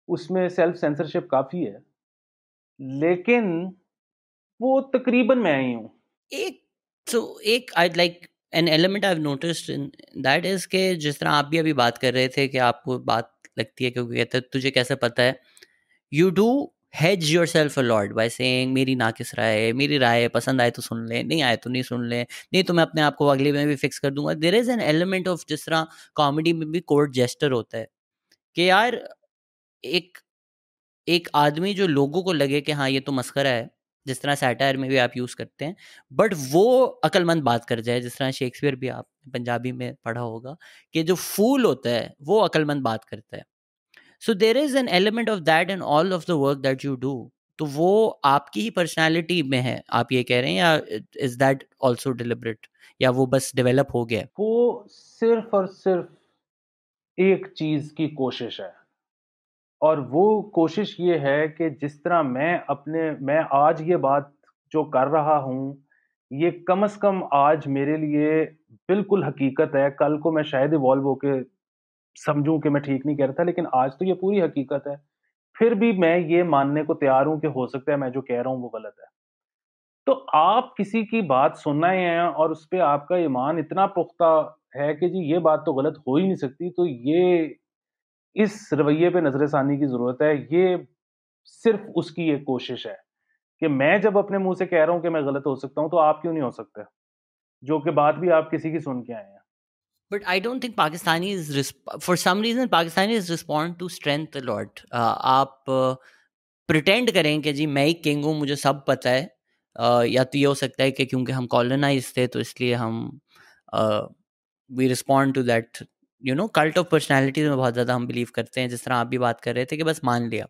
उसमें सेल्फ सेंसरशिप काफ़ी है, लेकिन वो तकरीबन मैं ही हूँ। एक सो एक I like an element I have noticed in that is के, जिस तरह आप भी अभी बात कर रहे थे कि आपको बात लगती है क्योंकि कहते हैं तुझे कैसे पता है, you do hedge yourself a lot by saying मेरी ना किस राय है, मेरी राय है, पसंद आए तो सुन ले, नहीं आए तो नहीं सुन ले, नहीं तो मैं अपने आप को अगले में भी फिक्स कर दूंगा। There is an element of, जिस तरह कॉमेडी में भी कोर्ट जेस्टर होता है कि यार, एक एक आदमी जो लोगों को लगे कि हाँ ये तो मस्खरा है, जिस तरह सैटायर में भी आप यूज़ करते हैं, बट वो अक्लमंद बात कर जाए, जिस तरह शेक्सपियर भी आप पंजाबी में पढ़ा होगा कि जो फूल होता है वो अक्लमंद बात करता है। So there is an element of that in all of the work that you do. तो वो आपकी ही पर्सनैलिटी में है, आप ये कह रहे हैं, या इज दैट ऑल्सो डिलिबरेट, या वो बस डेवलप हो गया है? वो सिर्फ़ और सिर्फ़ एक चीज़ की कोशिश है और वो कोशिश ये है कि जिस तरह मैं आज ये बात जो कर रहा हूँ, ये कम से कम आज मेरे लिए बिल्कुल हकीकत है, कल को मैं शायद इवॉल्व होके समझूँ कि मैं ठीक नहीं कह रहा था, लेकिन आज तो ये पूरी हकीकत है। फिर भी मैं ये मानने को तैयार हूँ कि हो सकता है मैं जो कह रहा हूँ वो गलत है। तो आप किसी की बात सुन रहे हैं और उसपे आपका ईमान इतना पुख्ता है कि जी ये बात तो गलत हो ही नहीं सकती, तो ये इस रवैये पे नज़रसानी की ज़रूरत है। ये सिर्फ़ उसकी एक कोशिश है कि मैं जब अपने मुँह से कह रहा हूँ कि मैं गलत हो सकता हूँ, तो आप क्यों नहीं हो सकते? जो कि बात भी आप किसी की सुन के आए हैं। But I don't think Pakistanis, for some reason, Pakistanis respond to strength a lot. आप प्रिटेंड करें कि जी मैं ही किंग हूँ, मुझे सब पता है। या तो ये हो सकता है कि क्योंकि हम कॉलोनाइज थे, तो इसलिए हम we respond to that, you know, cult of personality में बहुत ज़्यादा हम बिलीव करते हैं। जिस तरह आप भी बात कर रहे थे कि बस मान लिया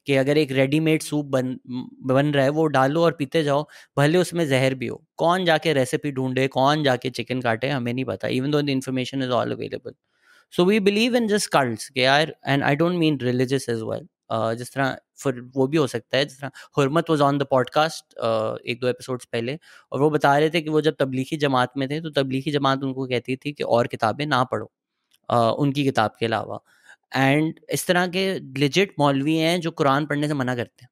कि अगर एक रेडीमेड सूप बन रहा है, वो डालो और पीते जाओ, भले उसमें जहर भी हो। कौन जाके रेसिपी ढूंढे, कौन जाके चिकन काटे, हमें नहीं पता, even though the information is all available. So we believe in just cults के यार, and I don't mean religious as well. जिस तरह फिर वो भी हो सकता है, जिस तरह हुरमत वाज ऑन द पॉडकास्ट एक दो एपिसोड्स पहले, और वो बता रहे थे कि वो जब तबलीगी जमात में थे, तो तबलीगी जमात उनको कहती थी कि और किताबें ना पढ़ो उनकी किताब के अलावा। एंड इस तरह के लिजिट मौलवी हैं जो कुरान पढ़ने से मना करते हैं,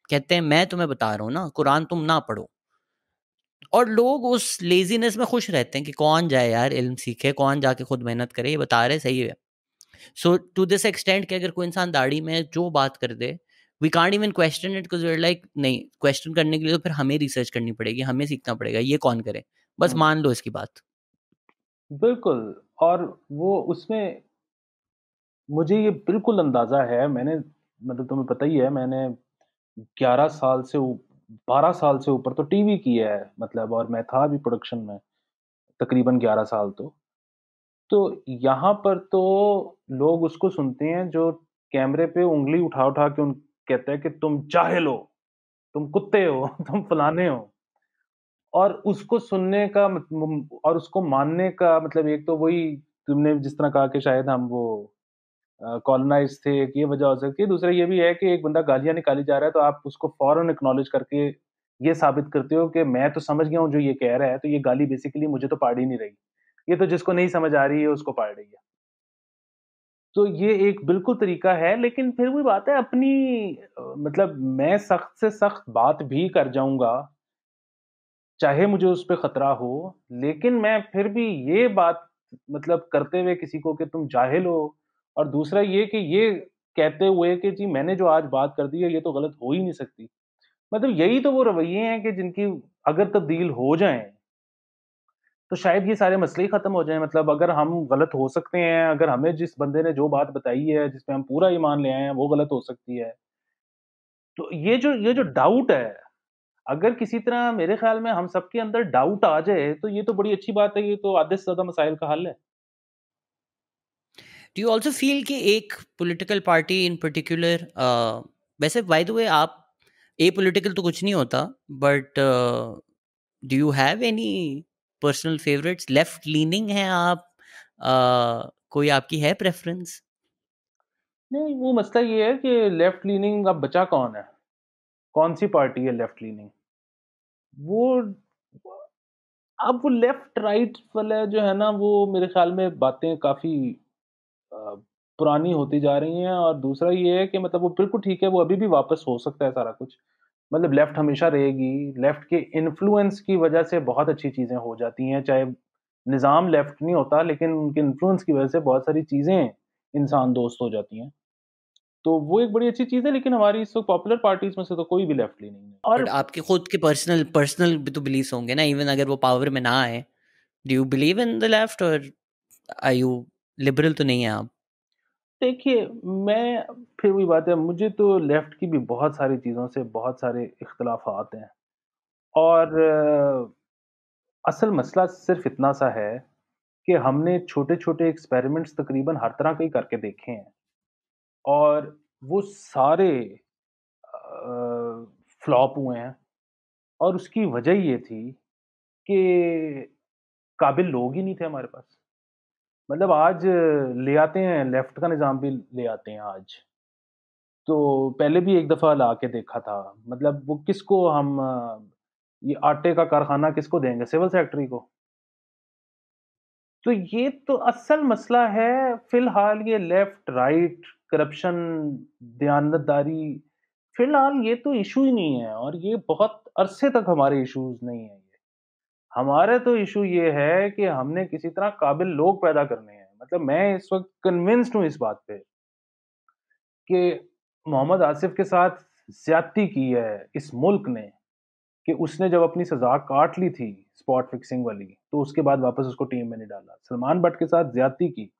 कहते हैं मैं तुम्हें बता रहा हूँ ना, कुरान तुम ना पढ़ो। और लोग उस लेजीनेस में खुश रहते हैं कि कौन जाए यार इल्म सीखे, कौन जाके खुद मेहनत करे, ये बता रहे सही है। सो टू दिस एक्सटेंट कि अगर कोई इंसान दाढ़ी में जो बात कर दे, we can't even question it, because we are like नहीं, क्वेश्चन करने के लिए तो फिर हमें रिसर्च करनी पड़ेगी, हमें सीखना पड़ेगा, ये कौन करे, बस हुँ, मान लो इसकी बात। बिल्कुल और वो उसमें मुझे ये बिल्कुल अंदाज़ा है, मैंने मतलब तुम्हें पता ही है मैंने 11 साल से ऊ 12 साल से ऊपर तो टीवी किया है मतलब और मैं था भी प्रोडक्शन में, तकरीबन 11 साल तो। तो यहाँ पर तो लोग उसको सुनते हैं जो कैमरे पे उँगली उठा-उठा के उन कहता है कि तुम जाहिल हो। तुम कुत्ते हो, तुम फलाने हो। और उसको सुनने का और उसको मानने का मतलब एक तो वही तुमने जिस तरह कहा कि शायद हम वो कॉलोनाइज़्ड थे, एक ये वजह हो सकती है। दूसरा ये भी है कि एक बंदा गालियाँ निकाली जा रहा है, तो आप उसको फ़ौरन एक्नॉलेज करके ये साबित करते हो कि मैं तो समझ गया हूँ जो ये कह रहा है, तो ये गाली बेसिकली मुझे तो पाड़ ही नहीं रही। ये तो जिसको नहीं समझ आ रही है, उसको पाड़ रही है। तो ये एक बिल्कुल तरीका है, लेकिन फिर वही बात है अपनी मतलब मैं सख्त से सख्त बात भी कर जाऊँगा, चाहे मुझे उस पे खतरा हो, लेकिन मैं फिर भी ये बात मतलब करते हुए किसी को कि तुम जाहिल हो और दूसरा ये कि ये कहते हुए कि जी मैंने जो आज बात कर दी है, ये तो गलत हो ही नहीं सकती। मतलब यही तो वो रवैये हैं कि जिनकी अगर तब्दील हो जाएँ, तो शायद ये सारे मसले ही खत्म हो जाएँ। मतलब अगर हम गलत हो सकते हैं, अगर हमें जिस बंदे ने जो बात बताई है, जिस पे हम पूरा ईमान ले आए हैं, वो गलत हो सकती है। तो ये जो डाउट है, अगर किसी तरह मेरे ख़्याल में हम सबके अंदर डाउट आ जाए, तो ये तो बड़ी अच्छी बात है, ये तो आधे से ज़्यादा मसाइल का हल है। डू यू ऑल्सो फील कि एक पॉलिटिकल पार्टी इन पर्टिकुलर, वैसे बाय द वे आप ए पॉलिटिकल तो कुछ नहीं होता, but do you have any personal favourites? Left leaning हैं आप? कोई आपकी है प्रेफरेंस? नहीं, वो मसला ये है कि लेफ्ट लीनिंग अब बचा कौन है? कौन-सी पार्टी है लेफ्ट लीनिंग? वो अब वो लेफ्ट राइट वाला जो है ना, वो मेरे ख़्याल में बातें काफ़ी अ, पुरानी होती जा रही हैं और दूसरा ये है कि मतलब वो बिल्कुल ठीक है, वो अभी भी वापस हो सकता है सारा कुछ। मतलब लेफ्ट हमेशा रहेगी, लेफ्ट के इन्फ्लुएंस की वजह से बहुत अच्छी चीज़ें हो जाती हैं, चाहे निज़ाम लेफ्ट नहीं होता लेकिन उनके इन्फ्लुएंस की वजह से बहुत सारी चीज़ें इंसान दोस्त हो जाती हैं। तो वो एक बड़ी अच्छी चीज़ है लेकिन हमारी इस वक़्त पॉपुलर पार्टीज़ में से तो कोई भी लेफ्ट नहीं है। बट और आपके खुद के पर्सनल पर्सनल भी तो बिलीव्स होंगे ना, इवन अगर वो पावर में ना आए। Do you believe in the left, और आर यू लिबरल तो नहीं है आप? देखिए, मैं फिर वही बात है, मुझे तो लेफ्ट की भी बहुत सारी चीज़ों से बहुत सारे इख्तिलाफ़ात हैं और असल मसला सिर्फ़ इतना सा है कि हमने छोटे-छोटे एक्सपेरिमेंट्स तकरीबन हर तरह के ही करके देखे हैं और वो सारे फ्लॉप हुए हैं और उसकी वजह ये थी कि काबिल लोग ही नहीं थे हमारे पास। मतलब आज ले आते हैं, लेफ्ट का निज़ाम भी ले आते हैं आज। तो पहले भी एक दफ़ा ला के देखा था। मतलब वो किसको हम ये आटे का कारखाना किसको देंगे? सिविल सेक्रेटरी को। तो ये तो असल मसला है, फ़िलहाल ये लेफ्ट, राइट, करप्शन, दयानतदारी, फ़िलहाल ये तो इश्यू ही नहीं है और ये बहुत अरसे तक हमारे इश्यूज़ नहीं है ये। हमारा तो इश्यू ये है कि हमने किसी तरह काबिल लोग पैदा करने हैं। मतलब मैं इस वक़्त कन्विंस्ड हूँ इस बात पे कि मोहम्मद आसिफ के साथ ज़्यादती की है इस मुल्क ने, कि उसने जब अपनी सज़ा काट ली थी स्पॉट फिक्सिंग वाली, तो उसके बाद वापस उसको टीम में नहीं डाला। सलमान बट के साथ ज़्यादती की।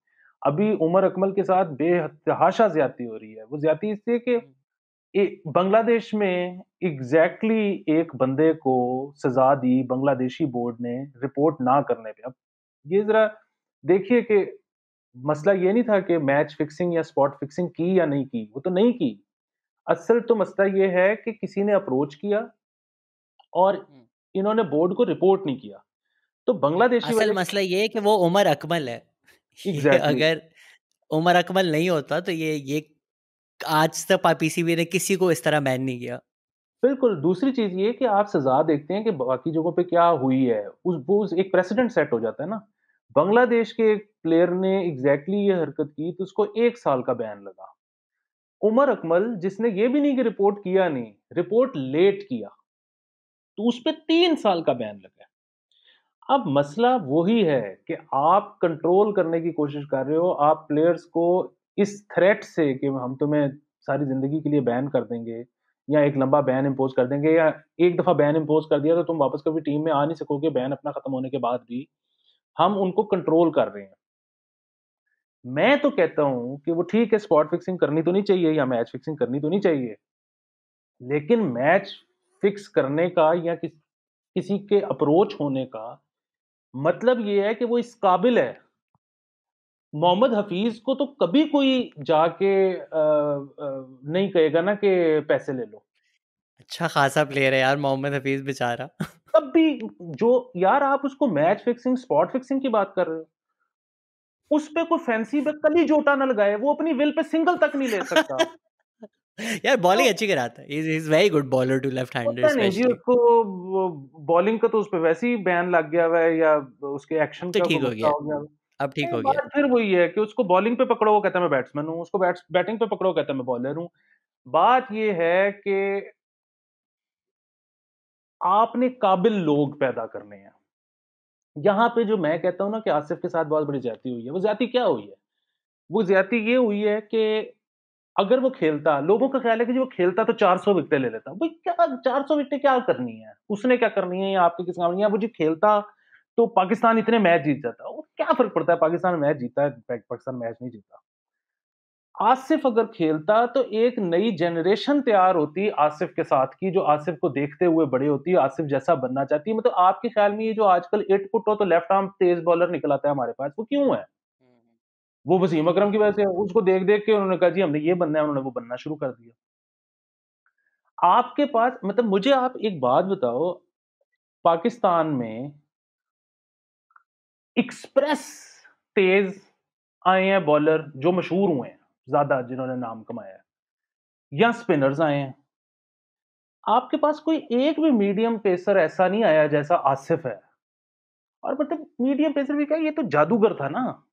अभी उमर अकमल के साथ बेतहाशा ज़्यादती हो रही है। वो ज़्यादती इसलिए कि बांग्लादेश में एग्ज़ैक्टली एक बंदे को सज़ा दी बांग्लादेशी बोर्ड ने रिपोर्ट ना करने पे। अब ये ज़रा देखिए कि मसला ये नहीं था कि मैच फिक्सिंग या स्पॉट फिक्सिंग की या नहीं की, वो तो नहीं की। असल तो मसला ये है कि किसी ने अप्रोच किया और हुँ। इन्होंने बोर्ड को रिपोर्ट नहीं किया। तो बांग्लादेशी असल वाले मसला ये है कि वो उमर अकमल है। ये एग्ज़ैक्टली अगर उमर अकमल नहीं होता तो ये आज तक पीसीबी ने किसी को इस तरह बैन नहीं किया। बिल्कुल, दूसरी चीज़ ये कि आप सज़ा देखते हैं कि बाकी जगहों पे क्या हुई है, एक प्रेसिडेंट सेट हो जाता है ना। बांग्लादेश के एक प्लेयर ने एग्ज़ैक्टली ये हरकत की तो उसको 1 साल का बैन लगा। उमर अकमल जिसने ये भी नहीं कि रिपोर्ट किया नहीं, रिपोर्ट लेट किया, तो उस पे 3 साल का बैन लगा। अब मसला वही है कि आप कंट्रोल करने की कोशिश कर रहे हो, आप प्लेयर्स को इस थ्रेट से कि हम तुम्हें सारी ज़िंदगी के लिए बैन कर देंगे या एक लंबा बैन इम्पोज़ कर देंगे या एक दफ़ा बैन इम्पोज़ कर दिया तो तुम वापस कभी टीम में आ नहीं सकोगे बैन अपना खत्म होने के बाद भी, हम उनको कंट्रोल कर रहे हैं। मैं तो कहता हूँ कि वो ठीक है स्पॉट फिक्सिंग करनी तो नहीं चाहिए या मैच फिक्सिंग करनी तो नहीं चाहिए, लेकिन मैच फिक्स करने का या किसी के अप्रोच होने का मतलब ये है कि वो इस काबिल है। मोहम्मद हफीज़ को तो कभी कोई जाके नहीं कहेगा ना कि पैसे ले लो। अच्छा खासा प्लेयर है यार मोहम्मद हफीज बेचारा। तब भी जो यार आप उसको मैच फिक्सिंग, स्पॉट फिक्सिंग की बात कर रहे हो। उस पे कोई फैंसी पे कली जोटा ना लगाए, वो अपनी विल पे सिंगल तक नहीं ले सकता। यार बॉलिंग तो अच्छी कराता है, is very good bowler to left hander पता नहीं जी, स्पेशली। उसको वो बॉलिंग का तो उस पे वैसे ही बैन लग गया हुआ है, या उसके अब एक्शन तो का ठीक कोई हो मसला गया, हो गया। अब ठीक नहीं, हो गया। बात फिर वही है कि उसको बॉलिंग पे पकड़ो वो कहता है मैं बैट्समैन हूँ, उसको बैटिंग पे पकड़ो कहता है मैं बॉलर हूँ। बात ये है कि आपने काबिल लोग पैदा करने हैं। यहाँ पे जो मैं कहता हूँ ना कि आसिफ के साथ बहुत बड़ी ज्यादती हुई है, वो ज्यादती क्या हुई है? वो ज्यादती ये हुई है कि अगर वो खेलता, लोगों का ख्याल है कि जी वो खेलता तो 400 विकेटें ले लेता। भाई क्या 400 विकेटें क्या करनी है? उसने क्या करनी है या आपके किस काम नहीं है? या वो जो खेलता तो पाकिस्तान इतने मैच जीत जाता। वो क्या फ़र्क पड़ता है पाकिस्तान मैच जीता है, पाकिस्तान मैच नहीं जीता। आसिफ अगर खेलता तो एक नई जनरेशन तैयार होती आसिफ के साथ की, जो आसिफ को देखते हुए बड़े होती है, आसिफ जैसा बनना चाहती है। मतलब आपके ख्याल में ये जो आजकल 8 फुट हो तो लेफ्ट आर्म तेज बॉलर निकल आता है हमारे पास, वो क्यों है? वो वसीम अकरम की वजह से है। उसको देख-देख के उन्होंने कहा जी हमने ये बनना है, उन्होंने वो बनना शुरू कर दिया। आपके पास मतलब मुझे आप एक बात बताओ, पाकिस्तान में एक्सप्रेस तेज आए हैं बॉलर जो मशहूर हुए हैं, ज़्यादा जिन्होंने नाम कमाया है, या स्पिनर्स आए हैं। आपके पास कोई एक भी मीडियम पेसर ऐसा नहीं आया जैसा आसिफ है। और मतलब मीडियम पेसर भी क्या, ये तो जादूगर था ना।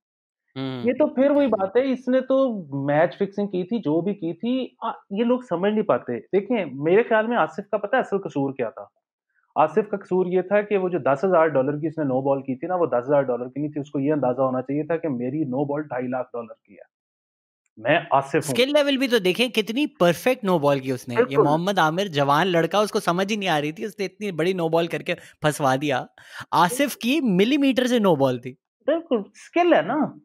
ये तो फिर वही हम्म। बात है, इसने तो मैच फिक्सिंग की थी, जो भी की थी। ये लोग समझ नहीं पाते। देखिए, मेरे ख्याल में आसिफ का पता है असल कसूर क्या था? आसिफ का कसूर ये था कि वो जो $10,000 की इसने नो बॉल की थी ना, वो $10,000 की नहीं थी। उसको ये अंदाज़ा होना चाहिए था कि मेरी नो बॉल $2.5 लाख की है। मैं आसिफ हूँ। स्किल लेवल भी तो देखें, कितनी परफेक्ट नो बॉल की उसने। ये बिल्कुल, मोहम्मद आमिर जवान लड़का, उसको समझ ही नहीं आ रही थी, उसने इतनी बड़ी नो बॉल करके फंसवा दिया। आसिफ की मिलीमीटर से नो बॉल थी। बिल्कुल स्किल है ना।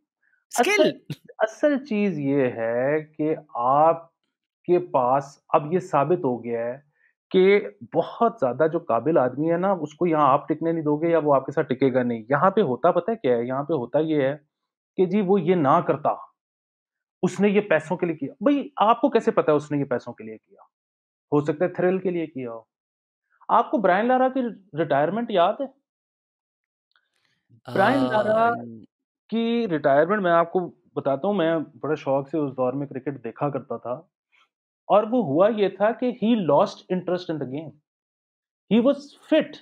स्किल। असल असल चीज़ ये है कि आपके पास अब ये साबित हो गया है कि बहुत ज़्यादा जो काबिल आदमी है ना, उसको यहाँ आप टिकने नहीं दोगे या वो आपके साथ टिकेगा नहीं। यहाँ पे होता पता है क्या है? यहाँ पे होता ये है कि जी वो ये ना करता, उसने ये पैसों के लिए किया। भई आपको कैसे पता है उसने ये पैसों के लिए किया? हो सकता है थ्रिल के लिए किया हो। आपको ब्रायन लारा की रिटायरमेंट याद है? ब्रायन लारा न- की रिटायरमेंट मैं आपको बताता हूँ, मैं बड़े शौक से उस दौर में क्रिकेट देखा करता था। और वो हुआ ये था कि he lost interest in the game. He was fit.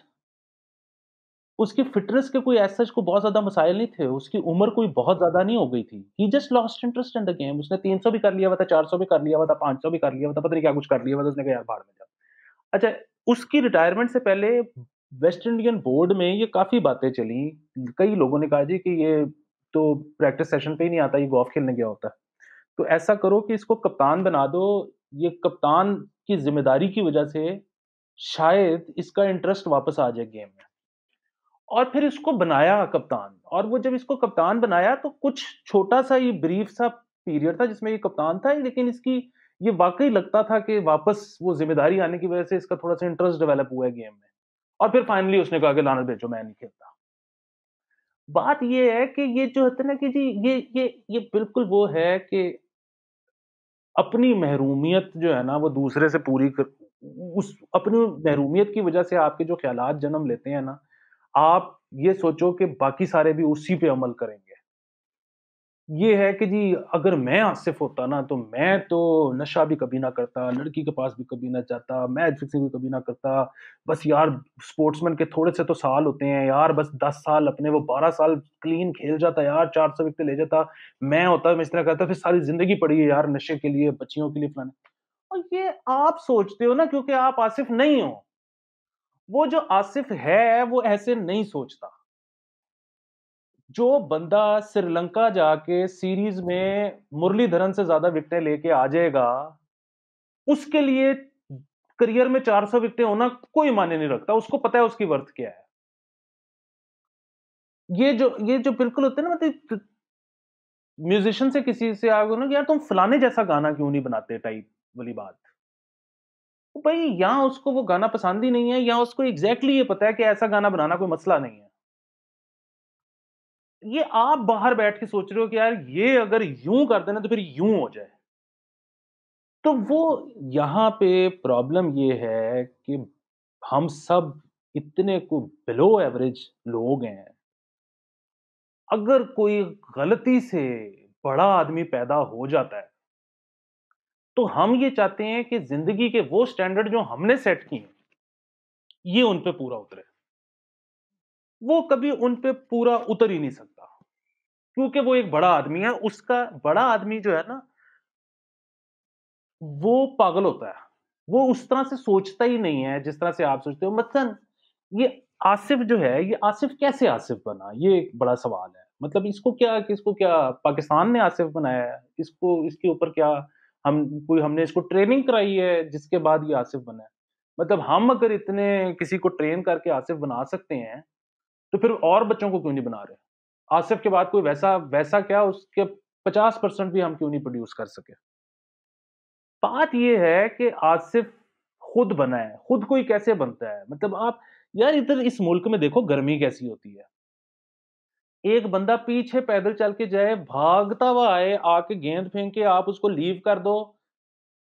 उसकी फिटनेस के कोई एज़ सच को बहुत ज़्यादा मसाइल नहीं थे। उसकी उम्र कोई बहुत ज़्यादा नहीं हो गई थी। He just lost interest in the game. उसने 300 भी कर लिया हुआ था, 400 भी कर लिया हुआ था, 500 भी कर लिया हुआ था, पता नहीं क्या कुछ कर लिया हुआ था। उसने कहा यार भाड़ में जाओ। अच्छा, उसकी रिटायरमेंट से पहले वेस्ट इंडियन बोर्ड में ये काफ़ी बातें चली। कई लोगों ने कहा जी कि ये तो प्रैक्टिस सेशन पे ही नहीं आता, ये गोल्फ खेलने गया होता है। तो ऐसा करो कि इसको कप्तान बना दो। ये कप्तान की ज़िम्मेदारी की वजह से शायद इसका इंटरेस्ट वापस आ जाए गेम में। और फिर इसको बनाया कप्तान, और वो जब इसको कप्तान बनाया तो कुछ छोटा-सा ये ब्रीफ सा पीरियड था जिसमें ये कप्तान था, लेकिन इसकी ये वाक़ई लगता था कि वापस वो ज़िम्मेदारी आने की वजह से इसका थोड़ा-सा इंटरेस्ट डेवलप हुआ है गेम में। और फिर फाइनली उसने कहा कि लानत भेजो, मैं नहीं खेलता। बात ये है कि ये जो होता है ना कि जी ये बिल्कुल वो है कि अपनी महरूमियत जो है ना वो दूसरे से पूरी कर, उस अपनी महरूमियत की वजह से आपके जो ख़्यालात जन्म लेते हैं ना, आप ये सोचो कि बाकी सारे भी उसी पे अमल करेंगे। ये है कि जी अगर मैं आसिफ होता ना तो मैं तो नशा भी कभी ना करता, लड़की के पास भी कभी ना जाता, मैच फिक्सिंग भी कभी ना करता। बस यार स्पोर्ट्समैन के थोड़े से तो साल होते हैं यार, बस 10 साल अपने वो 12 साल क्लीन खेल जाता यार, 400 विकेट ले जाता। मैं होता मैं इस तरह करता, फिर सारी ज़िंदगी पड़ी है यार नशे के लिए, बच्चियों के लिए फलाने। और ये आप सोचते हो ना क्योंकि आप आसिफ नहीं हो। वो जो आसिफ है वो ऐसे नहीं सोचता। जो बंदा श्रीलंका जाके सीरीज में मुरलीधरन से ज्यादा विकेटें लेके आ जाएगा, उसके लिए करियर में 400 विकेटें होना कोई मायने नहीं रखता। उसको पता है उसकी वर्थ क्या है। ये जो बिल्कुल होता है ना, मतलब म्यूजिशियन से किसी से आओगे ना कि यार तुम फलाने जैसा गाना क्यों नहीं बनाते टाइप वाली बात। तो भाई यहाँ उसको वो गाना पसंद ही नहीं है, या उसको एग्जैक्टली ये पता है कि ऐसा गाना बनाना कोई मसला नहीं है। ये आप बाहर बैठ के सोच रहे हो कि यार ये अगर यूं कर देना तो फिर यूं हो जाए। तो वो यहाँ पे प्रॉब्लम ये है कि हम सब इतने को बिलो एवरेज लोग हैं। अगर कोई गलती से बड़ा आदमी पैदा हो जाता है, तो हम ये चाहते हैं कि ज़िंदगी के वो स्टैंडर्ड जो हमने सेट किए हैं, ये उन पे पूरा उतरे। वो कभी उन पे पूरा उतर ही नहीं सकता, क्योंकि वो एक बड़ा आदमी है, उसका बड़ा आदमी जो है ना, वो पागल होता है। वो उस तरह से सोचता ही नहीं है, जिस तरह से आप सोचते हो। मसलन ये आसिफ जो है, ये आसिफ कैसे आसिफ बना? ये एक बड़ा सवाल है। मतलब किसको क्या पाकिस्तान ने आसिफ बनाया है? इसको इसके ऊपर क्या हमने इसको ट्रेनिंग कराई है, जिसके बाद ये आसिफ बना है? मतलब हम अगर इतने किसी को ट्रेन करके आसिफ बना सकते हैं, तो फिर और बच्चों को क्यों नहीं बना रहे? आसिफ के बाद कोई वैसा वैसा क्या उसके 50% भी हम क्यों नहीं प्रोड्यूस कर सके? बात ये है कि आसिफ खुद बना है, खुद कोई कैसे बनता है? मतलब आप यार इधर इस मुल्क में देखो गर्मी कैसी होती है। एक बंदा पीछे पैदल चल के जाए, भागता हुआ आए, आके गेंद फेंक के आप उसको लीव कर दो,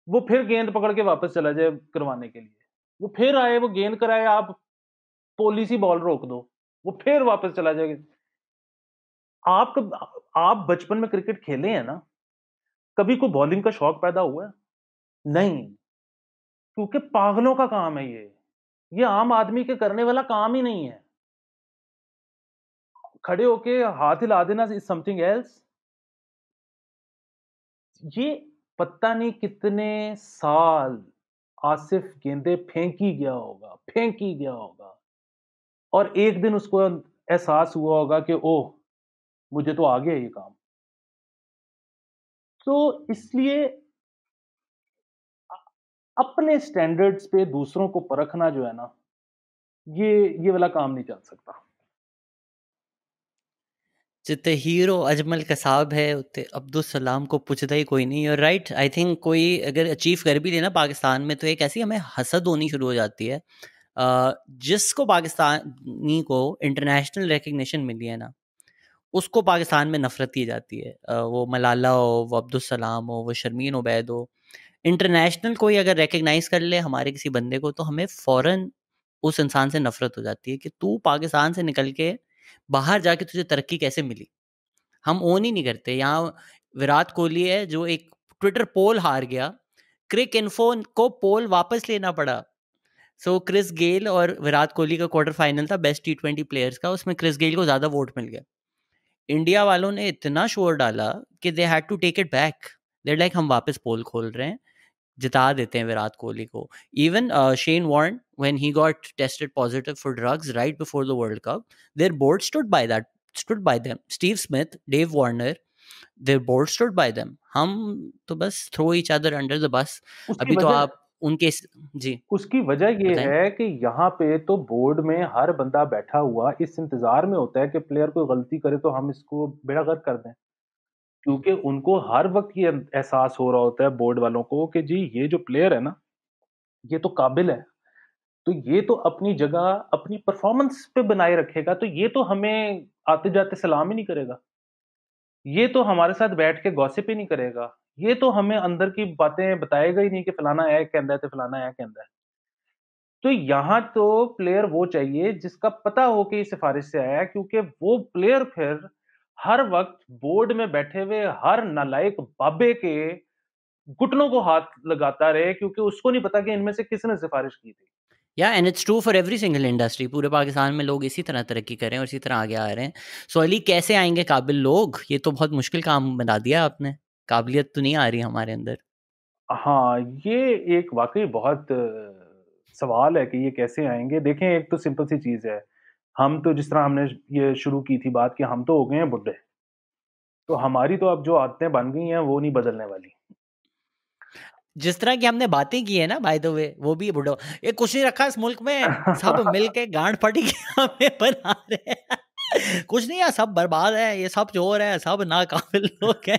वो फिर गेंद पकड़ के वापस चला जाए करवाने के लिए। वो फिर आए, वो गेंद कराए, आप पॉलिसी बॉल रोक दो, वो फिर वापस चला जाएगा। आप बचपन में क्रिकेट खेले हैं ना? कभी कोई बॉलिंग का शौक पैदा हुआ है? नहीं, क्योंकि पागलों का काम है ये। ये आम आदमी के करने वाला काम ही नहीं है। खड़े होके हाथ हिला देना इज़ समथिंग एल्स। ये पता नहीं कितने साल आसिफ गेंदें फेंक ही गया होगा और एक दिन उसको एहसास हुआ होगा कि ओह! मुझे तो आ गया ये काम। तो इसलिए अ, अपने स्टैंडर्ड्स पे दूसरों को परखना जो है ना, ये ये वाला काम नहीं चल सकता। जिते हीरो अजमल कसाब है उते अब्दुल सलाम को पूछता ही कोई नहीं। और राइट, आई थिंक कोई अगर अचीव कर भी लेना पाकिस्तान में, तो एक ऐसी हमें हसद होनी शुरू हो जाती है। जिसको पाकिस्तानी को इंटरनेशनल रिकग्निशन मिली है ना, उसको पाकिस्तान में नफरत की जाती है। वो मलाला हो, वो अब्दुल सलाम हो, वो शर्मीन उबैद हो। इंटरनेशनल कोई अगर रिकग्नाइज कर ले हमारे किसी बंदे को, तो हमें फ़ौरन उस इंसान से नफरत हो जाती है कि तू पाकिस्तान से निकल के बाहर जाके तुझे तरक्की कैसे मिली। हम ओन ही नहीं करते। यहाँ विराट कोहली है जो एक ट्विटर पोल हार गया, क्रिक इन्फो को पोल वापस लेना पड़ा। सो क्रिस गेल और विराट कोहली का क्वार्टर फाइनल था बेस्ट T20 प्लेयर्स का, उसमें क्रिस गेल को ज़्यादा वोट मिल गया। इंडिया वालों ने इतना शोर डाला कि they had to take it back. They like हम वापस पोल खोल रहे हैं, जिता देते हैं विराट कोहली को। Even Shane Warne when he got tested positive for drugs right before the world cup, their board stood by them. Steve Smith, Dave Warner, their board stood by them. हम तो बस throw each other under the bus. उसकी अभी तो वजह आप उनके जी उसकी वजह ये बताएं। है कि यहाँ पे तो बोर्ड में हर बंदा बैठा हुआ इस इंतज़ार में होता है कि प्लेयर कोई गलती करे तो हम इसको बेड़ागर्क कर दें। क्योंकि उनको हर वक़्त ये एहसास हो रहा होता है बोर्ड वालों को कि जी ये जो प्लेयर है ना, ये तो काबिल है। तो ये तो अपनी जगह अपनी परफ़ॉर्मेंस पे बनाए रखेगा, तो ये तो हमें आते-जाते सलाम ही नहीं करेगा। ये तो हमारे साथ बैठ के गॉसिप ही नहीं करेगा। ये तो हमें अंदर की बातें बताएगा ही नहीं कि फलाना ऐ कहंदा है ते फलाना ऐ कहंदा है। तो यहाँ तो प्लेयर वो चाहिए जिसका पता हो कि ये सिफ़ारिश से आया है, क्योंकि वो प्लेयर फिर हर वक़्त बोर्ड में बैठे हुए हर नालायक बाबे के घुटनों को हाथ लगाता रहे, क्योंकि उसको नहीं पता कि इनमें से किसने सिफ़ारिश की थी। या and it's true for every single industry. पूरे पाकिस्तान में लोग इसी तरह तरक्की कर रहे हैं और इसी तरह आगे आ रहे हैं। सो अली, कैसे आएंगे काबिल लोग? ये तो बहुत मुश्किल काम बना दिया आपने। काबिलियत तो नहीं आ रही हमारे अंदर। हाँ, ये एक वाक़ई बहुत सवाल है कि ये कैसे आएँगे। देखें, एक तो सिंपल सी चीज़ है, हम तो जिस तरह हमने ये शुरू की थी बात कि हम तो हो गए हैं बुड्ढे, तो हमारी तो अब जो आदतें बन गई हैं, वो नहीं बदलने वाली। जिस तरह की हमने बातें की है ना, बाय द वे, वो भी बुढ़ो ये कुछ नहीं रखा इस मुल्क में। सब मिलके गांड फटी के हमें बना रहे हैं। कुछ नहीं है, सब बर्बाद है, ये सब चोर है, सब नाकाबिल लोग हैं,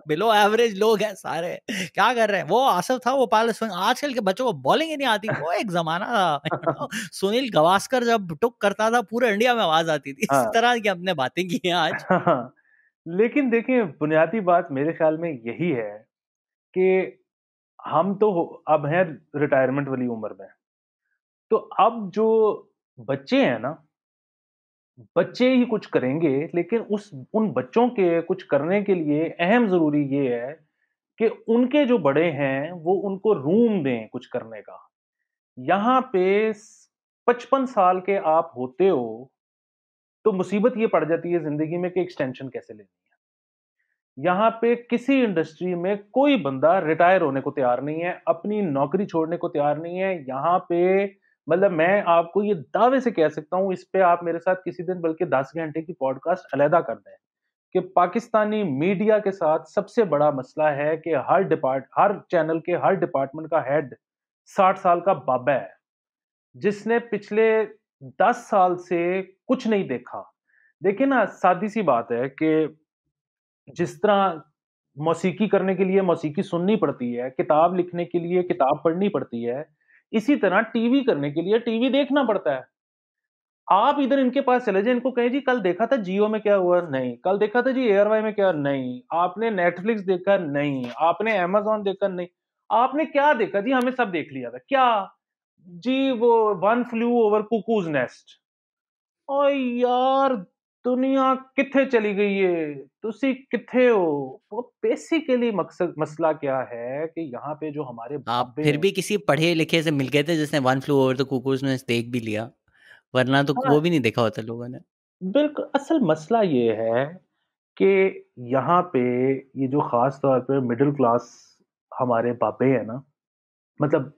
बिलो एवरेज लोग हैं सारे। क्या कर रहे हैं? वो आसिफ था, वो पायलट स्विंग। आजकल के बच्चों को बॉलिंग ही नहीं आती। वो एक जमाना था। सुनील गावस्कर जब टुक करता था, पूरे इंडिया में आवाज आती थी। इस हाँ। तरह की हमने बातें की हैं आज। लेकिन देखिए, बुनियादी बात मेरे ख़्याल में यही है कि हम तो अब हैं रिटायरमेंट वाली उम्र में। तो अब जो बच्चे हैं ना, बच्चे ही कुछ करेंगे, लेकिन उस उन बच्चों के कुछ करने के लिए अहम ज़रूरी ये है कि उनके जो बड़े हैं, वो उनको रूम दें कुछ करने का। यहाँ पे स 55 साल के आप होते हो, तो मुसीबत ये पड़ जाती है ज़िंदगी में कि एक्सटेंशन कैसे लेनी है। यहाँ पे किसी इंडस्ट्री में कोई बंदा रिटायर होने को तैयार नहीं है, अपनी नौकरी छोड़ने को तैयार नहीं है। यहाँ पे मतलब मैं आपको ये दावे से कह सकता हूँ, इस पे आप मेरे साथ किसी दिन बल्कि 10 घंटे की पॉडकास्ट अलहदा कर दें, कि पाकिस्तानी मीडिया के साथ सबसे बड़ा मसला है कि हर चैनल के हर डिपार्टमेंट का हेड 60 साल का बाबा है, जिसने पिछले 10 साल से कुछ नहीं देखा। देखिए ना, सादी-सी बात है कि जिस तरह मौसीकी करने के लिए मौसीकी सुननी पड़ती है, किताब लिखने के लिए किताब पढ़नी पड़ती है, इसी तरह टीवी करने के लिए टीवी देखना पड़ता है। आप इधर इनके पास चले जाइए, इनको कहें जी कल देखा था जियो में क्या हुआ? नहीं। कल देखा था जी एयरवाई में क्या? नहीं। आपने नेटफ्लिक्स देखा? नहीं। आपने अमेज़न देखा? नहीं। आपने क्या देखा जी? हमें सब देख लिया था। क्या? जी वो वन फ्लू ओवर कुकूज़ नेस्ट। ओए यार, दुनिया कित्थे चली गई है? तुसी कित्थे हो? वो बेसिकली मकसद मसला क्या है कि यहाँ पे जो हमारे आप बाबे फिर हैं। भी किसी पढ़े-लिखे से मिल गए थे जिसने one flew over the cuckoo's nest देख भी लिया, वरना तो हाँ, वो भी नहीं देखा होता लोगों ने। असल मसला ये है कि यहाँ पे ये जो ख़ास तौर पे मिडल क्लास हमारे बाबे हैं ना, मतलब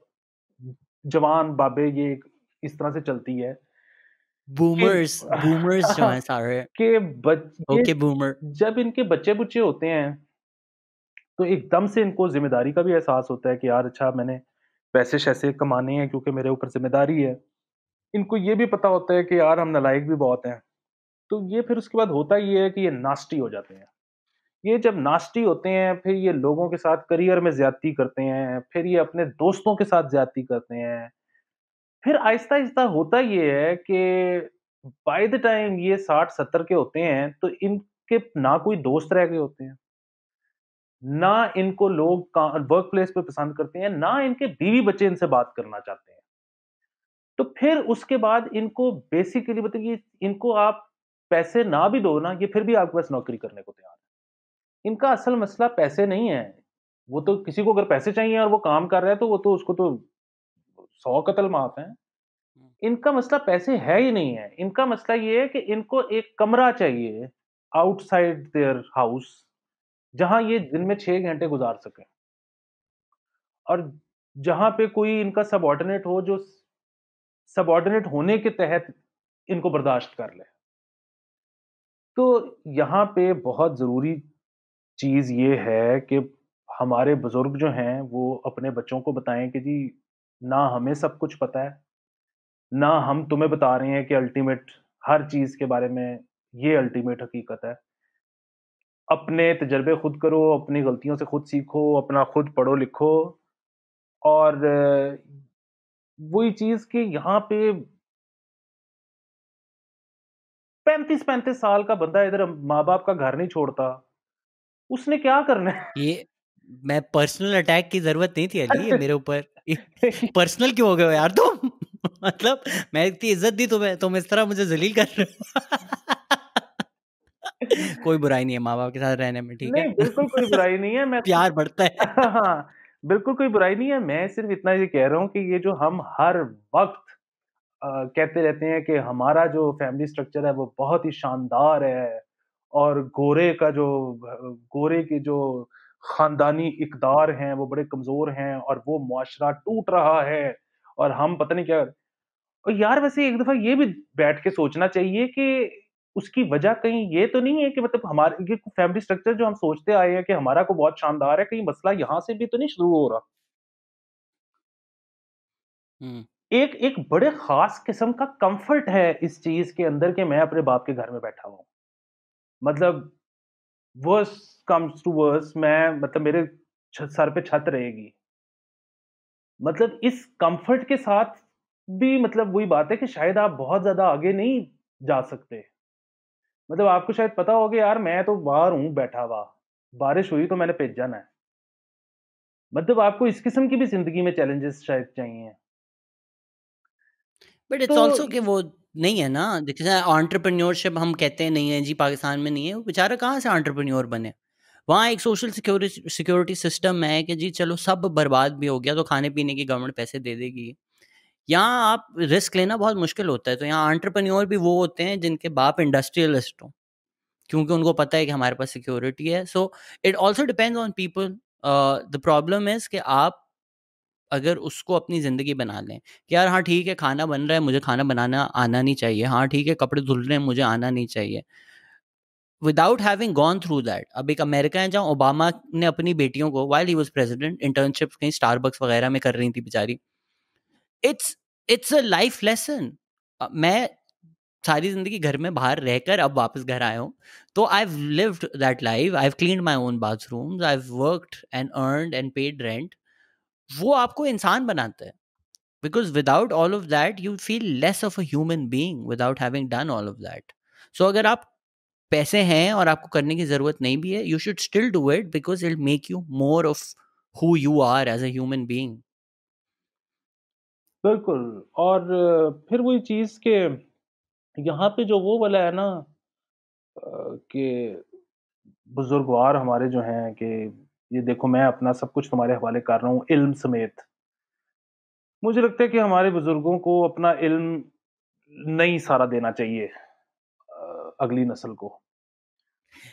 जवान बाबे, ये इस तरह से चलती है कि बूमर्स जो हैं सारे, कि बच ये ओके बूमर। जब इनके बच्चे-बुच्चे होते हैं, तो एकदम से इनको ज़िम्मेदारी का भी एहसास होता है कि यार अच्छा मैंने पैसे-शैसे कमाने हैं क्योंकि मेरे ऊपर ज़िम्मेदारी है। इनको ये भी पता होता है कि यार हम नालायक भी बहुत हैं। तो ये फिर उसके बाद होता ये है कि ये नास्टी हो जाते हैं। ये जब नास्टी होते हैं, फिर ये लोगों के साथ करियर में ज़्यादती करते हैं, फिर ये अपने दोस्तों के साथ ज़्यादती करते हैं। फिर आहिस्ता-आहिस्ता होता ये है कि बाय द टाइम ये 60-70 के होते हैं, तो इनके ना कोई दोस्त रह गए होते हैं, ना इनको लोग का वर्क प्लेस पे पसंद करते हैं, ना इनके बीवी-बच्चे इनसे बात करना चाहते हैं। तो फिर उसके बाद इनको बेसिकली मतलब ये इनको आप पैसे ना भी दो ना, ये फिर भी आपके पास नौकरी करने को तैयार है। इनका असल मसला पैसे नहीं है। वो तो किसी को अगर पैसे चाहिए और वो काम कर रहा है, तो वो तो उसको तो 100 कत्ल माफ़ हैं। इनका मसला पैसे है ही नहीं है। इनका मसला ये है कि इनको एक कमरा चाहिए आउटसाइड देयर हाउस, जहाँ ये दिन में 6 घंटे गुज़ार सकें और जहाँ पे कोई इनका सबॉर्डिनेट हो, जो सबॉर्डिनेट होने के तहत इनको बर्दाश्त कर ले। तो यहाँ पे बहुत ज़रूरी चीज़ ये है कि हमारे बुज़ुर्ग जो हैं, वो अपने बच्चों को बताएँ कि जी, ना हमें सब कुछ पता है, ना हम तुम्हें बता रहे हैं कि अल्टीमेट हर चीज़ के बारे में ये अल्टीमेट हकीकत है। अपने तजर्बे खुद करो, अपनी गलतियों से खुद सीखो, अपना खुद पढ़ो-लिखो और वही चीज़ कि यहाँ पे 35-35 साल का बंदा इधर माँ-बाप का घर नहीं छोड़ता, उसने क्या करना है? ये मैं पर्सनल अटैक की ज़रूरत नहीं थी अली, ये मेरे ऊपर पर्सनल क्यों हो गए हो यार तुम? मतलब मैं इतनी इज़्ज़त दी तुम्हें, तुम इस तरह मुझे ज़लील कर रहे हो। कोई बुराई नहीं है माँ-बाप के साथ रहने में, ठीक है? नहीं, बिल्कुल कोई बुराई नहीं है, मैं सिर्फ़ प्यार बढ़ता है। हाँ, बिल्कुल कोई बुराई नहीं है, मैं सिर्फ़ इतना ये कह रहा हूँ कि ये जो हम हर वक़्त कहते रहते हैं कि हमारा जो फैमिली स्ट्रक्चर है वो बहुत ही शानदार है और गोरे के जो ख़ानदानी इक़दार हैं वो बड़े कमज़ोर हैं और वो मुआशरा टूट रहा है और हम पता नहीं क्या। और यार वैसे एक दफ़ा ये भी बैठ के सोचना चाहिए कि उसकी वजह कहीं ये तो नहीं है कि मतलब हमारे ये फैमिली स्ट्रक्चर जो हम सोचते आए हैं कि हमारा को बहुत शानदार है, कहीं मसला यहाँ से भी तो नहीं शुरू हो रहा? हुँ। एक एक बड़े ख़ास किस्म का कम्फ़र्ट है इस चीज़ के अंदर कि मैं अपने बाप के घर में बैठा हुआ हूँ। मतलब वर्स्ट कम्स टू वर्स्ट, मैं मतलब मेरे सर पे छत रहेगी। मतलब इस कम्फ़र्ट के साथ भी मतलब वही बात है कि शायद आप बहुत ज़्यादा आगे नहीं जा सकते। मतलब आपको शायद पता हो कि यार मैं तो बाहर हूँ बैठा हुआ, बारिश हुई तो मैंने भीग जाना है। मतलब आपको इस किस्म की भी ज़िंदगी में चैलेंजेस शायद चाहिए। बट इट्स तो ऑल्सो कि वो नहीं है ना, जैसे एंटरप्रेन्योरशिप हम कहते हैं नहीं है जी, पाकिस्तान में नहीं है, वो बेचारा कहाँ से एंटरप्रेन्योर बने? वहाँ एक सोशल सिक्योरिटी सिस्टम है कि जी चलो सब बर्बाद भी हो गया तो खाने पीने की गवर्नमेंट पैसे दे देगी। यहाँ आप रिस्क लेना बहुत मुश्किल होता है, तो यहाँ एंटरप्रेन्योर भी वो होते हैं जिनके बाप इंडस्ट्रियलिस्ट हो, क्योंकि उनको पता है कि हमारे पास सिक्योरिटी है। So it also depends on people. The problem is कि आप अगर उसको अपनी ज़िंदगी बना लें कि यार हाँ ठीक है, खाना बन रहा है, मुझे खाना बनाना आना नहीं चाहिए, हाँ ठीक है, कपड़े धुल रहे हैं, मुझे आना नहीं चाहिए, without having gone through that. अब एक अमेरिका है जहाँ ओबामा ने अपनी बेटियों को while he was president internship कहीं स्टारबक्स वगैरह में कर रही थी बेचारी। It's it's a life lesson. मैं सारी जिंदगी घर में बाहर रहकर अब वापस घर आया हूँ, तो I have lived that life, I have cleaned my own bathrooms, I have worked and earned and paid rent. वो आपको इंसान बनाता है, because without all of that you feel less of a human being without having done all of that. So अगर आप पैसे हैं और आपको करने की ज़रूरत नहीं भी है, you should still do it because it'll make you more of who you are as a human being. बिल्कुल। और फिर वही चीज़ कि यहाँ पे जो वो वाला है ना कि बुज़ुर्गवार हमारे जो हैं कि ये देखो मैं अपना सब कुछ तुम्हारे हवाले कर रहा हूँ इल्म समेत। मुझे लगता है कि हमारे बुज़ुर्गों को अपना इल्म नहीं सारा देना चाहिए अगली नस्ल को।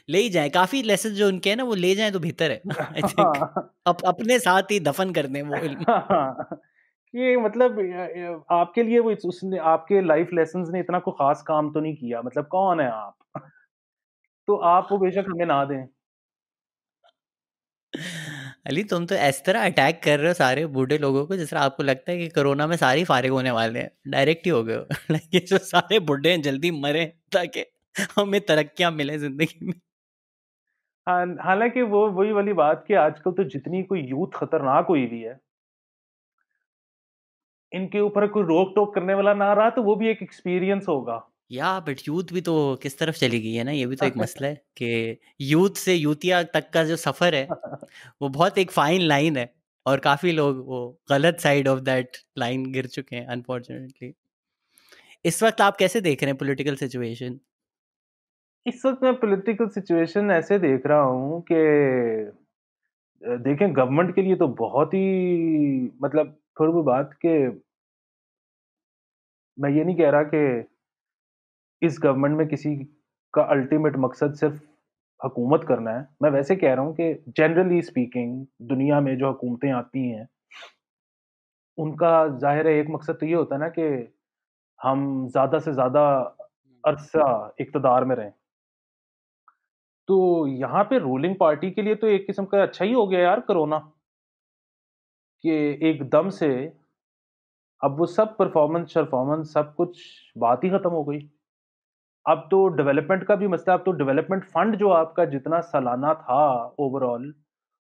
ले ही जाएँ, काफ़ी लेसन जो उनके हैं ना वो ले जाएँ तो बेहतर है आई थिंक। हाँ, अपने साथ ही दफन कर दें वो इल्म। हाँ, कि मतलब आपके लिए वो उसने आपके लाइफ लेसन्स ने इतना कोई ख़ास काम तो नहीं किया, मतलब कौन है आप? तो आप वो बेशक हमें ना दें। अली तुम तो इस तरह अटैक कर रहे हो सारे बूढ़े लोगों को, जिस तरह आपको लगता है कि कोरोना में सारे ही फारिग होने वाले हैं, डायरेक्ट ही हो गए हो। लाइक ये जो सारे बूढ़े हैं जल्दी मरे ताकि हमें तरक्कियां मिले जिंदगी में। हालाँकि वो वही वाली बात कि आजकल तो जितनी कोई यूथ खतरनाक हुई हुई है, इनके ऊपर कोई रोक-टोक करने वाला ना रहा तो वो भी एक एक्सपीरियंस होगा। या बट यूथ भी तो किस तरफ चली गई है ना, ये भी तो एक मसला है कि यूथ से यूतिया तक का जो सफर है वो बहुत एक फाइन लाइन है, और काफी लोग वो गलत साइड ऑफ दैट लाइन गिर चुके हैं अनफॉर्चुनेटली। इस वक्त आप कैसे देख रहे हैं पॉलिटिकल सिचुएशन? इस वक़्त मैं पॉलिटिकल सिचुएशन ऐसे देख रहा हूँ कि देखें गवर्नमेंट के लिए तो बहुत ही मतलब थोड़ी वो बात कि मैं ये नहीं कह रहा कि इस गवर्नमेंट में किसी का अल्टीमेट मकसद सिर्फ़ हुकूमत करना है। मैं वैसे कह रहा हूँ कि जनरली स्पीकिंग दुनिया में जो हुकूमतें आती हैं, उनका ज़ाहिर है एक मकसद तो ये होता है ना कि हम ज़्यादा से ज़्यादा अरसा इक़्तिदार में रहें। तो यहाँ पे रूलिंग पार्टी के लिए तो एक किस्म का अच्छा ही हो गया यार कोरोना, कि एकदम से अब वो सब परफ़ॉर्मेंस-शरफ़ॉर्मेंस सब कुछ बात ही ख़त्म हो गई। अब तो डेवलपमेंट का भी मसला, अब तो डेवलपमेंट फंड जो आपका जितना सालाना था ओवरऑल,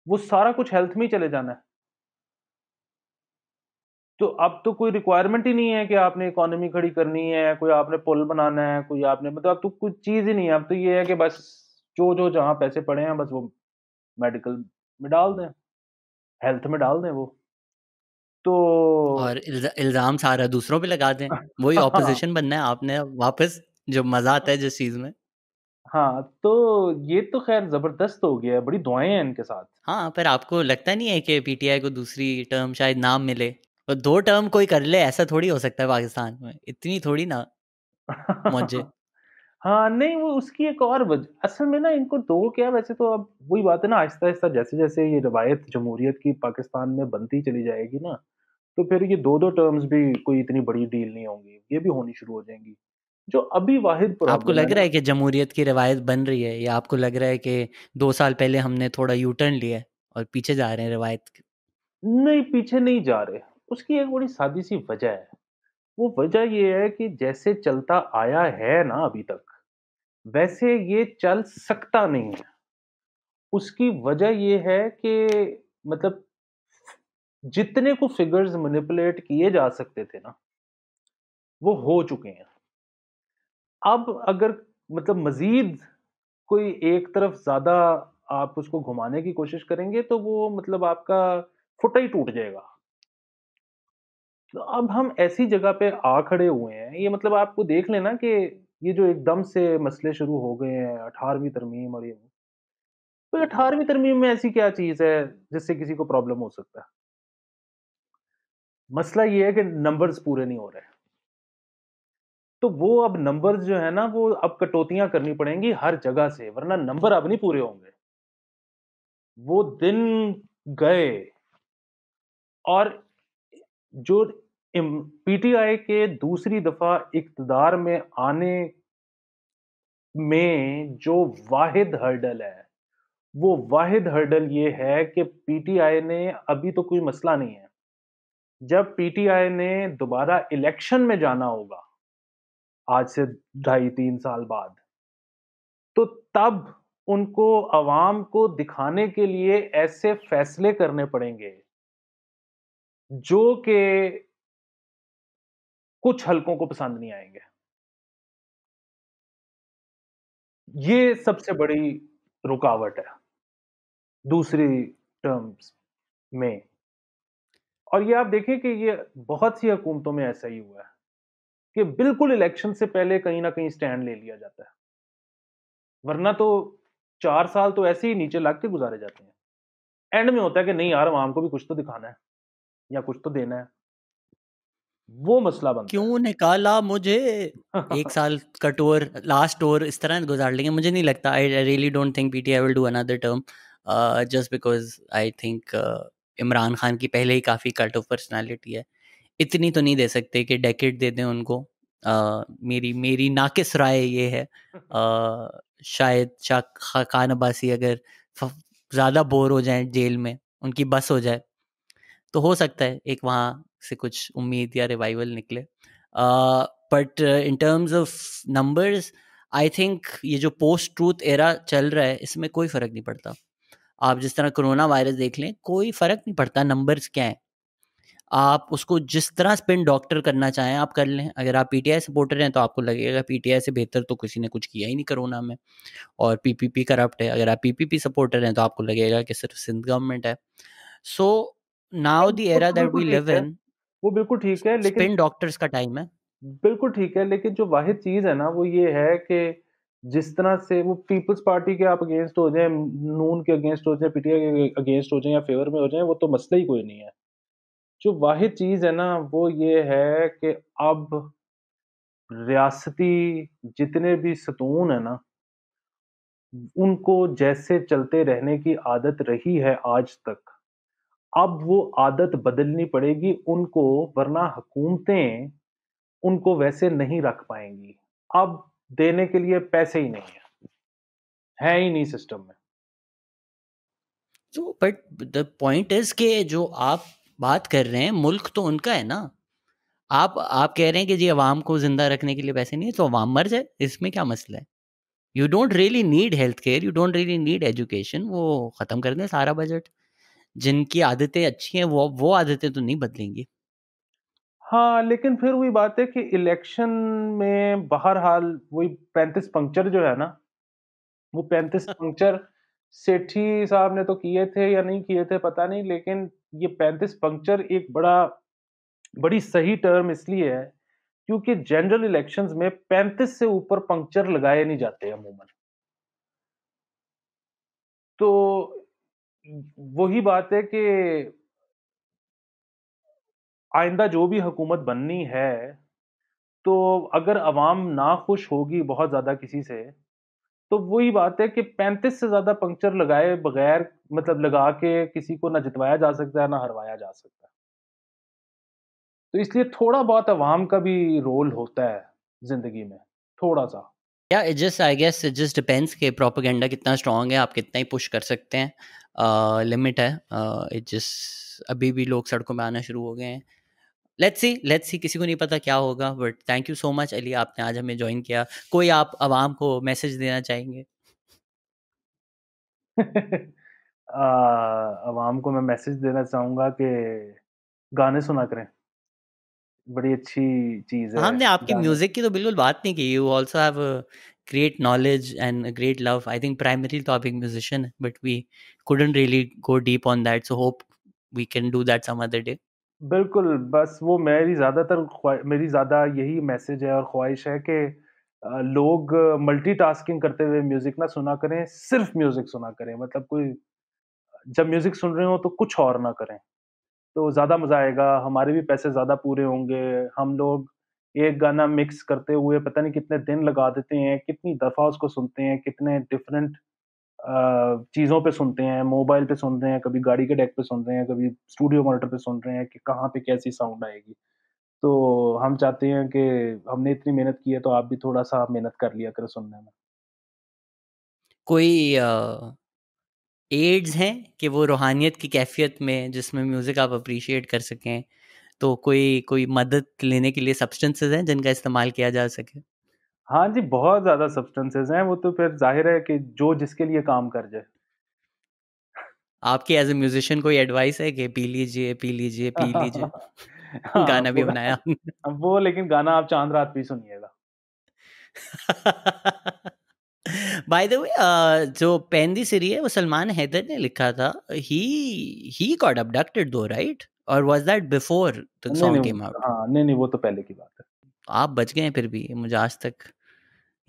वो सारा कुछ हेल्थ में ही चले जाना है। तो अब तो कोई रिक्वायरमेंट ही नहीं है कि आपने इकोनॉमी खड़ी करनी है, कोई आपने पुल बनाना है, कोई आपने मतलब अब तो कुछ चीज़ ही नहीं है। अब तो ये है कि बस जो जहाँ पैसे पड़े हैं बस वो मेडिकल में डाल दें, हेल्थ में डाल दें वो। तो और इल्ज़ाम सारा दूसरों पे लगा दें, वही हाँ, ऑपोजिशन बनना है आपने अब वापस, जो मज़ा आता है जिस चीज़ में। हाँ, तो ये तो ख़ैर ज़बरदस्त हो गया है, बड़ी दुआएँ हैं इनके साथ। हाँ, पर आपको लगता नहीं है कि पीटीआई को दूसरी टर्म शायद ना मिले? और 2 टर्म कोई कर ले ऐसा थोड़ी हो सकता है पाकिस्तान में, इतनी थोड़ी ना मौजें। हाँ, नहीं वो उसकी एक और असल में ना इनको 2 क्या वैसे तो अब वही बात है ना आहिस्ता-आहिस्ता जैसे-जैसे ये रवायत जमहूरियत की पाकिस्तान में बनती चली जाएगी ना, तो फिर ये 2-2 टर्म्स भी कोई इतनी बड़ी डील नहीं होंगी, ये भी होनी शुरू हो जाएँगी। जो अभी वाहिद आपको प्रॉब्लम है लग रहा ना है कि जमहूरियत की रिवायत बन रही है, या आपको लग रहा है कि 2 साल पहले हमने थोड़ा यू टर्न लिया है और पीछे जा रहे हैं रिवायत के? नहीं, पीछे नहीं जा रहे। उसकी एक बड़ी सादी-सी वजह है। वो वजह ये है कि जैसे चलता आया है ना अभी तक, वैसे ये चल सकता नहीं है। उसकी वजह ये है कि मतलब जितने को फिगर्स मैनिपुलेट किए जा सकते थे ना, वो हो चुके हैं। अब अगर मतलब मज़ीद कोई एक तरफ ज़्यादा आप उसको घुमाने की कोशिश करेंगे, तो वो मतलब आपका फुटा ही टूट जाएगा। तो अब हम ऐसी जगह पे आ खड़े हुए हैं, ये मतलब आपको देख लेना कि ये जो एकदम से मसले शुरू हो गए हैं, 18वीं तरमीम और ये वो। तो 18वीं तरमीम में ऐसी क्या चीज़ है, जिससे किसी को प्रॉब्लम हो सकता है? मसला ये है कि नंबर्स पूरे नहीं हो रहे। तो वो अब नंबर्स जो है ना, वो अब कटौतियाँ करनी पड़ेंगी हर जगह से, वरना नंबर अब नहीं पूरे होंगे। वो दिन गए और जो पीटीआई के दूसरी दफ़ा इक़्तिदार में आने में जो वाहिद हर्डल है, वो वाहिद हर्डल ये है कि पीटीआई ने अभी तो कोई मसला नहीं है। जब पीटीआई ने दोबारा इलेक्शन में जाना होगा, आज से ढाई 3 साल बाद, तो तब उनको अवाम को दिखाने के लिए ऐसे फैसले करने पड़ेंगे, जो कि कुछ हलकों को पसंद नहीं आएँगे। ये सबसे बड़ी रुकावट है, दूसरी टर्म्स में। और ये आप देखें कि ये बहुत सी हुकूमतों में ऐसा ही हुआ है, कि बिल्कुल इलेक्शन से पहले कहीं न कहीं स्टैंड ले लिया जाता है। वरना तो 4 साल तो ऐसे ही नीचे लग के गुज़ारे जाते हैं। एंड में होता है कि नहीं यार, अवाम को भी कुछ तो दिखाना है या कुछ तो देना है। वो मसला बनता है। क्यों निकाला मुझे? 1 साल का टूर, लास्ट टूर इस तरह गुज़ार लेंगे। मुझे नहीं लगता, I really don't think PTI will do another term, just because I think Imran Khan की पहले ही काफ़ी कट ऑफ पर्सनैलिटी है। इतनी तो नहीं दे सकते कि डेकेड दे दें उनको। मेरी मेरी नाकिस राय ये है। शायद खान अब्बासी अगर ज़्यादा बोर हो जाएं जेल में, उनकी बस हो जाए, तो हो सकता है एक वहाँ से कुछ उम्मीद या रिवाइवल निकले। But in terms of numbers, I think ये जो पोस्ट ट्रूथ एरा चल रहा है, इसमें कोई फ़र्क नहीं पड़ता। आप जिस तरह कोरोना वायरस देख लें, कोई फ़र्क नहीं पड़ता नंबर्स क्या हैं। आप उसको जिस तरह स्पिन डॉक्टर करना चाहें आप कर लें। अगर आप पीटीआई सपोर्टर हैं तो आपको लगेगा पीटीआई से बेहतर तो किसी ने कुछ किया ही नहीं कोरोना में, और पीपीपी करप्ट है। अगर आप पीपीपी सपोर्टर हैं तो आपको लगेगा कि सिर्फ सिंध गवर्नमेंट है। सो नाउ द वो एरा तो दैट बिल्कुल वी ठीक लिव है। इन, वो बिल्कुल ठीक है, लेकिन स्पिन डॉक्टर्स का टाइम है। बिल्कुल ठीक है, लेकिन जो वाहिद चीज़ है ना, वो ये है कि जिस तरह से वो पीपल्स पार्टी के आप अगेंस्ट हो जाएँ, नून के अगेंस्ट हो जाएँ, पीटीआई के अगेंस्ट हो जाएँ या फ़ेवर में हो जाएँ, वो तो मसला ही कोई नहीं है। जो वाहिद चीज़ है ना, वो ये है कि अब रियासती जितने भी सतून है ना, उनको जैसे चलते रहने की आदत रही है आज तक, अब वो आदत बदलनी पड़ेगी उनको, वरना हुकूमतें उनको वैसे नहीं रख पाएँगी। अब देने के लिए पैसे ही नहीं है ही नहीं सिस्टम में। तो बट द पॉइंट इज कि जो आप बात कर रहे हैं, मुल्क तो उनका है ना। आप कह रहे हैं कि जी अवाम को जिंदा रखने के लिए पैसे नहीं है, तो अवाम मर जाए, इसमें क्या मसला है? You don't really need health care, you don't really need education, वो ख़त्म कर दें सारा बजट। जिनकी आदतें अच्छी हैं वो आदतें तो नहीं बदलेंगी। हाँ, लेकिन फिर वही बात है कि इलेक्शन में बहरहाल वही 35 पंक्चर जो है ना, वो 35 पंक्चर सेठी साहब ने तो किए थे या नहीं किए थे पता नहीं, लेकिन ये 35 पंक्चर एक बड़ी सही टर्म इसलिए है, क्योंकि जनरल इलेक्शंस में 35 से ऊपर पंक्चर लगाए नहीं जाते अमूमन। तो वही बात है कि आइंदा जो भी हुकूमत बननी है, तो अगर अवाम नाखुश होगी बहुत ज़्यादा किसी से, तो वही बात है कि 35 से ज़्यादा पंक्चर लगाए बगैर, मतलब लगा के किसी को ना जितवाया जा सकता है, ना हरवाया जा सकता है। तो इसलिए थोड़ा बहुत अवाम का भी रोल होता है ज़िंदगी में, थोड़ा-सा। या it just, I guess it just depends कि प्रोपेगेंडा कितना स्ट्रांग है, आप कितना ही पुश कर सकते हैं। लिमिट है। इट जस्ट अभी भी लोग सड़कों में आना शुरू हो गए हैं। लेट्स सी, किसी को नहीं पता क्या होगा। But thank you so much Ali, आपने आज हमें ज्वाइन किया। कोई आप आवाम को मैसेज देना चाहेंगे? अवाम को मैं मैसेज देना चाहूँगा कि गाने सुना करें, बड़ी अच्छी चीज़ है हमने आपकी गाने। म्यूजिक की तो बिल्कुल बात नहीं की। You also have great knowledge and great love. I think primary तो आप एक म्यूजिशियन है, but we couldn't really go deep on that, so hope we can do that some other day. बिल्कुल, बस वो मेरी ज़्यादा यही मैसेज है और ख़्वाहिश है कि लोग मल्टीटास्किंग करते हुए म्यूज़िक ना सुना करें, सिर्फ़ म्यूज़िक सुना करें। मतलब कोई जब म्यूज़िक सुन रहे हो तो कुछ और ना करें, तो ज़्यादा मज़ा आएगा, हमारे भी पैसे ज़्यादा पूरे होंगे। हम लोग एक गाना मिक्स करते हुए पता नहीं कितने दिन लगा देते हैं, कितनी दफ़ा उसको सुनते हैं, कितने डिफरेंट चीज़ों पे सुनते हैं, मोबाइल पे सुन रहे हैं, कभी गाड़ी के डेक पे सुन रहे हैं, कभी स्टूडियो मॉनिटर पे सुन रहे हैं कि कहाँ पे कैसी साउंड आएगी। तो हम चाहते हैं कि हमने इतनी मेहनत की है तो आप भी थोड़ा-सा मेहनत कर लिया करो सुनने में। कोई एड्स हैं कि वो रूहानियत की कैफ़ियत में जिसमें म्यूज़िक आप अप्रिशिएट कर सकें, तो कोई कोई मदद लेने के लिए सब्सटेंसेस हैं जिनका इस्तेमाल किया जा सके? हाँ जी, बहुत ज़्यादा सब्सटेंसेज़ हैं, वो तो फिर ज़ाहिर है कि जो जिसके लिए काम कर जाए। आपकी एज़ अ म्यूज़िशियन कोई एडवाइस है कि पी लीजिए, पी लीजिए, पी लीजिए? हाँ, गाना भी वो बनाया आपने। वो लेकिन गाना आप चाँद रात पे ही सुनिएगा। बाय द वे जो पेंदी सिरी है वो सलमान हैदर ने लिखा था। ही गॉट अबडक्टेड दो, राइट? और वाज़ दैट बिफोर द नहीं, सॉन्ग नहीं केम आउट? हाँ, नहीं, नहीं वो तो पहले की बात है। आप बच गए हैं फिर भी, मुझे आज तक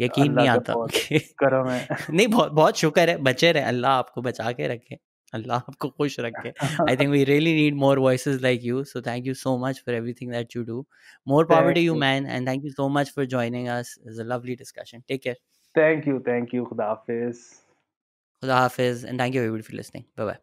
यकीन अल्लाह नहीं का आता बहुत कि करम है। नहीं, बहुत बहुत शुक्र है, बचे रहे, अल्लाह आपको बचा के रखे, अल्लाह आपको खुश रखे। I think we really need more voices like you, so thank you so much for everything that you do. More power to thank you, you, man, and thank you so much for joining us. It's a lovely discussion. Take care. Thank you, खुदा हाफ़िज़। Khuda Hafiz, and thank you everybody for listening. Bye bye.